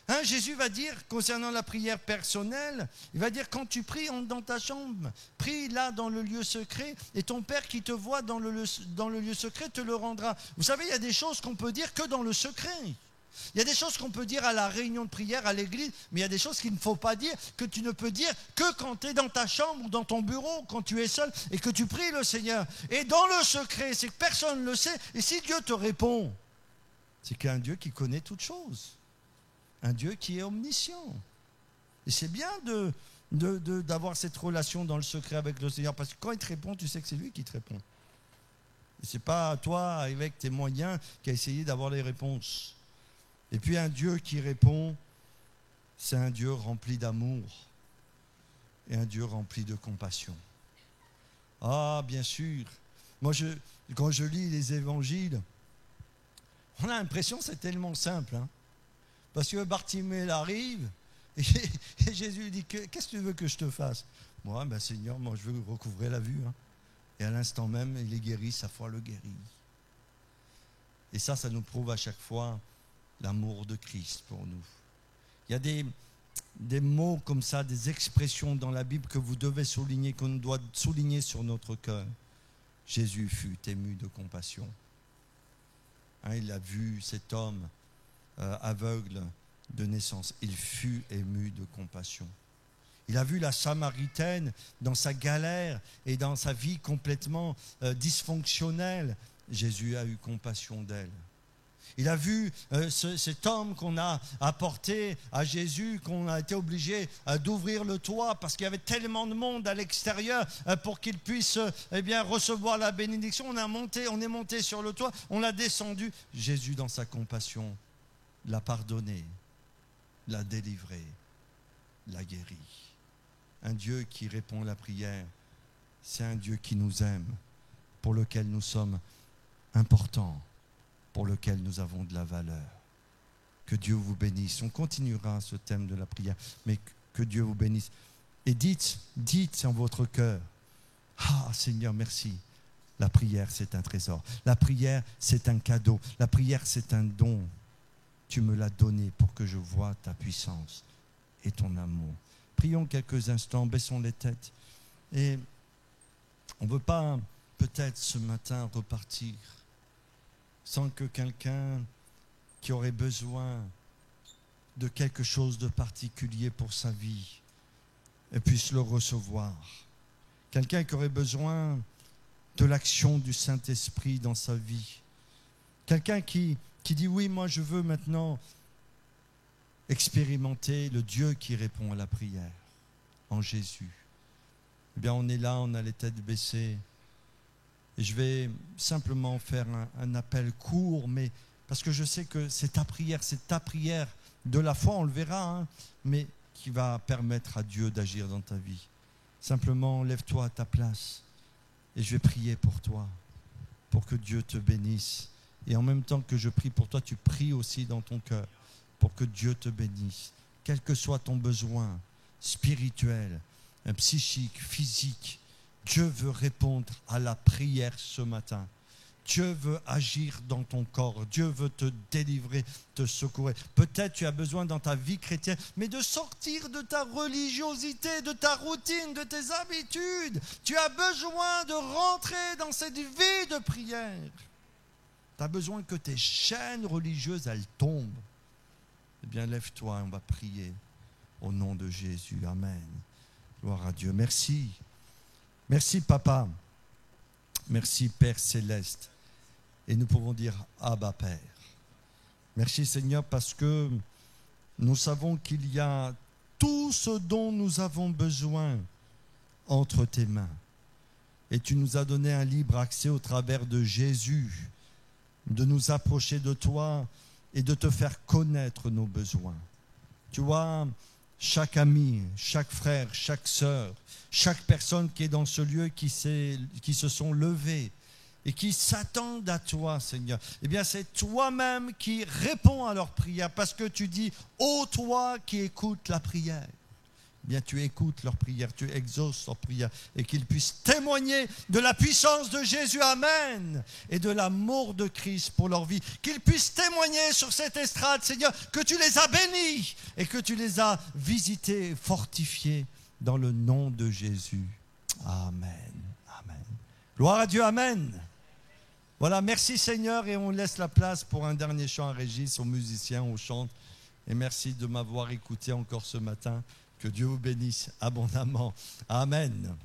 Hein, Jésus va dire, concernant la prière personnelle, il va dire, quand tu pries, entre dans ta chambre, prie là dans le lieu secret, et ton Père qui te voit dans le lieu secret te le rendra. Vous savez, il y a des choses qu'on peut dire que dans le secret. Il y a des choses qu'on peut dire à la réunion de prière, à l'église, mais il y a des choses qu'il ne faut pas dire, que tu ne peux dire que quand tu es dans ta chambre ou dans ton bureau, quand tu es seul et que tu pries le Seigneur. Et dans le secret, c'est que personne ne le sait, et si Dieu te répond, c'est qu'il y a un Dieu qui connaît toutes choses. Un Dieu qui est omniscient. Et c'est bien d'avoir cette relation dans le secret avec le Seigneur, parce que quand il te répond, tu sais que c'est lui qui te répond. Et ce n'est pas toi, avec tes moyens, qui a essayé d'avoir les réponses. Et puis un Dieu qui répond, c'est un Dieu rempli d'amour et un Dieu rempli de compassion. Ah, bien sûr. Moi, quand je lis les évangiles, on a l'impression que c'est tellement simple, hein. Parce que Bartimée arrive et Jésus lui dit, qu'est-ce que tu veux que je te fasse? Moi, ben Seigneur, moi je veux recouvrer la vue, hein. Et à l'instant même, il est guéri, sa foi le guérit. Et ça nous prouve à chaque fois l'amour de Christ pour nous. Il y a des mots comme ça, des expressions dans la Bible que vous devez souligner, qu'on doit souligner sur notre cœur. Jésus fut ému de compassion. Hein, il a vu cet homme aveugle de naissance. Il fut ému de compassion. Il a vu la Samaritaine dans sa galère et dans sa vie complètement dysfonctionnelle. Jésus a eu compassion d'elle. Il a vu cet homme qu'on a apporté à Jésus, qu'on a été obligé d'ouvrir le toit parce qu'il y avait tellement de monde à l'extérieur pour qu'il puisse recevoir la bénédiction. On est monté sur le toit, on l'a descendu. Jésus, dans sa compassion, l'a pardonné, l'a délivré, l'a guéri. Un Dieu qui répond à la prière, c'est un Dieu qui nous aime, pour lequel nous sommes importants, pour lequel nous avons de la valeur. Que Dieu vous bénisse. On continuera ce thème de la prière, mais que Dieu vous bénisse. Et dites en votre cœur, ah Seigneur, merci. La prière, c'est un trésor. La prière, c'est un cadeau. La prière, c'est un don. Tu me l'as donné pour que je voie ta puissance et ton amour. Prions quelques instants, baissons les têtes. Et on ne veut pas peut-être ce matin repartir sans que quelqu'un qui aurait besoin de quelque chose de particulier pour sa vie puisse le recevoir. Quelqu'un qui aurait besoin de l'action du Saint-Esprit dans sa vie. Quelqu'un qui dit oui, moi je veux maintenant expérimenter le Dieu qui répond à la prière en Jésus. Eh bien on est là, on a les têtes baissées. Et je vais simplement faire un appel court, mais parce que je sais que c'est ta prière de la foi, on le verra, hein, mais qui va permettre à Dieu d'agir dans ta vie. Simplement, lève-toi à ta place et je vais prier pour toi, pour que Dieu te bénisse. Et en même temps que je prie pour toi, tu pries aussi dans ton cœur pour que Dieu te bénisse. Quel que soit ton besoin spirituel, psychique, physique, Dieu veut répondre à la prière ce matin. Dieu veut agir dans ton corps. Dieu veut te délivrer, te secourir. Peut-être tu as besoin dans ta vie chrétienne, mais de sortir de ta religiosité, de ta routine, de tes habitudes. Tu as besoin de rentrer dans cette vie de prière. Tu as besoin que tes chaînes religieuses, elles tombent. Eh bien, lève-toi, on va prier au nom de Jésus. Amen. Gloire à Dieu. Merci. Merci, Papa. Merci, Père Céleste. Et nous pouvons dire Abba, Père. Merci, Seigneur, parce que nous savons qu'il y a tout ce dont nous avons besoin entre tes mains. Et tu nous as donné un libre accès au travers de Jésus, de nous approcher de toi et de te faire connaître nos besoins. Tu vois, chaque ami, chaque frère, chaque sœur, chaque personne qui est dans ce lieu, qui se sont levés et qui s'attendent à toi, Seigneur, eh bien c'est toi-même qui réponds à leur prière, parce que tu dis, ô toi qui écoutes la prière. Eh bien tu écoutes leur prière, tu exauces leur prière, et qu'ils puissent témoigner de la puissance de Jésus, amen, et de l'amour de Christ pour leur vie, qu'ils puissent témoigner sur cette estrade, Seigneur, que tu les as bénis et que tu les as visités, fortifiés dans le nom de Jésus. Amen, amen. Gloire à Dieu, amen. Voilà, merci Seigneur, et on laisse la place pour un dernier chant à Régis, aux musiciens, aux chants. Et merci de m'avoir écouté encore ce matin. Que Dieu vous bénisse abondamment. Amen.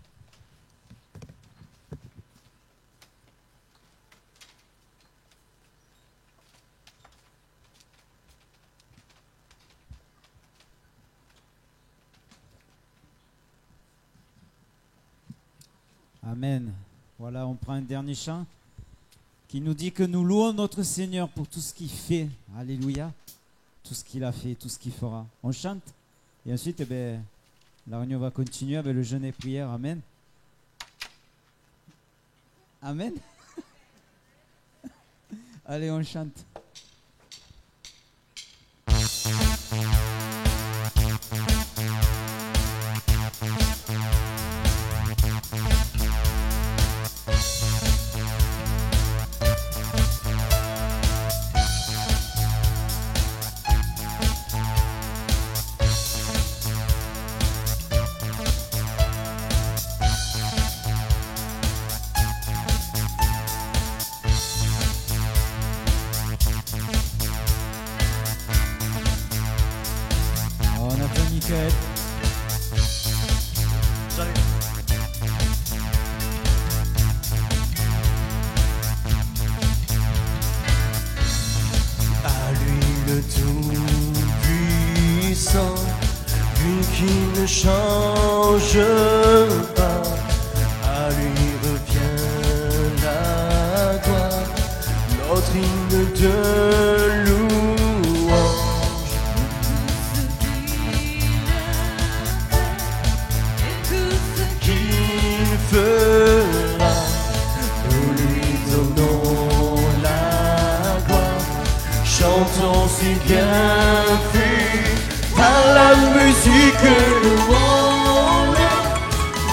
Amen. Voilà, on prend un dernier chant qui nous dit que nous louons notre Seigneur pour tout ce qu'il fait. Alléluia. Tout ce qu'il a fait, tout ce qu'il fera. On chante et ensuite la réunion va continuer avec le jeûne et prière. Amen. Amen. Allez, on chante. À lui le Tout-Puissant, lui qui ne change pas, à lui revient la gloire, notre hymne de louange. Tout ce qu'il fera, nous lui donnons la gloire. Chantons si bien fait, par la musique louons-le,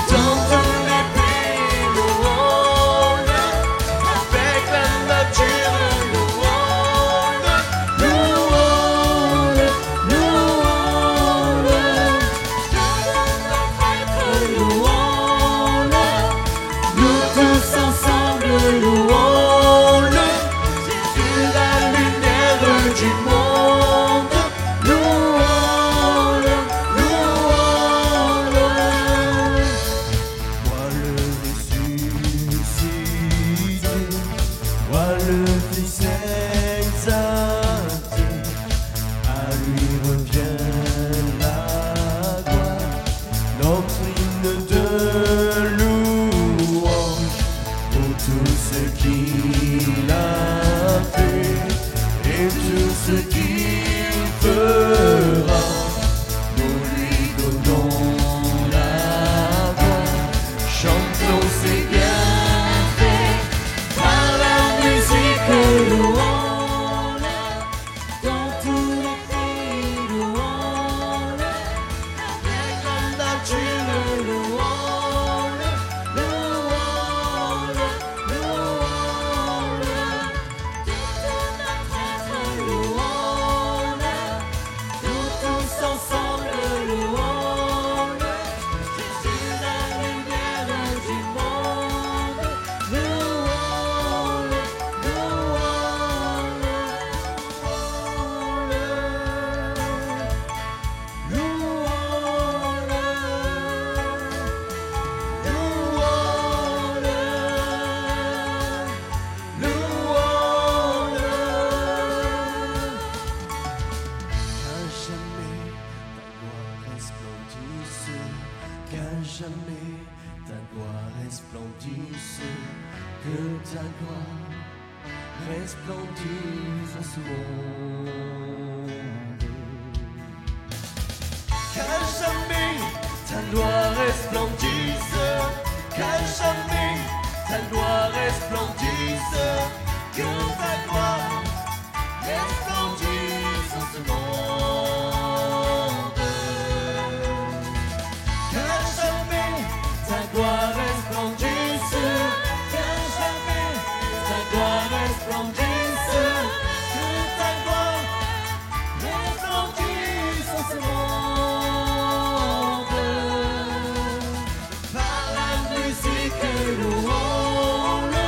dans tous les pays louons-le, avec la nature louons-le, louons-le, louons-le, louons-le, nous tous ensemble louons-le, Jésus la lumière du monde, louons-le, louons-le. qu'à jamais ta gloire resplendisse, que ta gloire resplendisse en ce monde. Qu'à jamais ta gloire resplendisse, qu'à jamais ta gloire resplendisse, que ta gloire resplendisse en ce monde. Qu'à jamais ta gloire resplendisse, qu'à jamais ta gloire resplendisse, que ta gloire resplendisse en ce monde. Par la musique louons-le,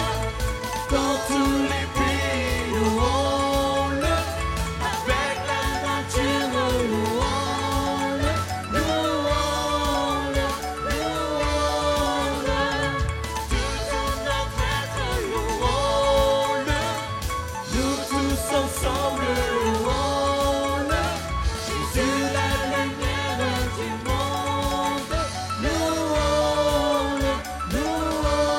dans tous les pays louons-le, avec la nature louons-le, louons-le, louons-le, tout notre être louons-le, nous tous ensemble louons-le, Jésus la lumière du monde, louons-le, louons-le.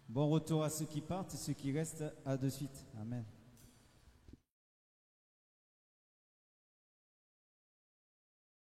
Bon retour à ceux qui partent et ceux qui restent, à de suite. Amen.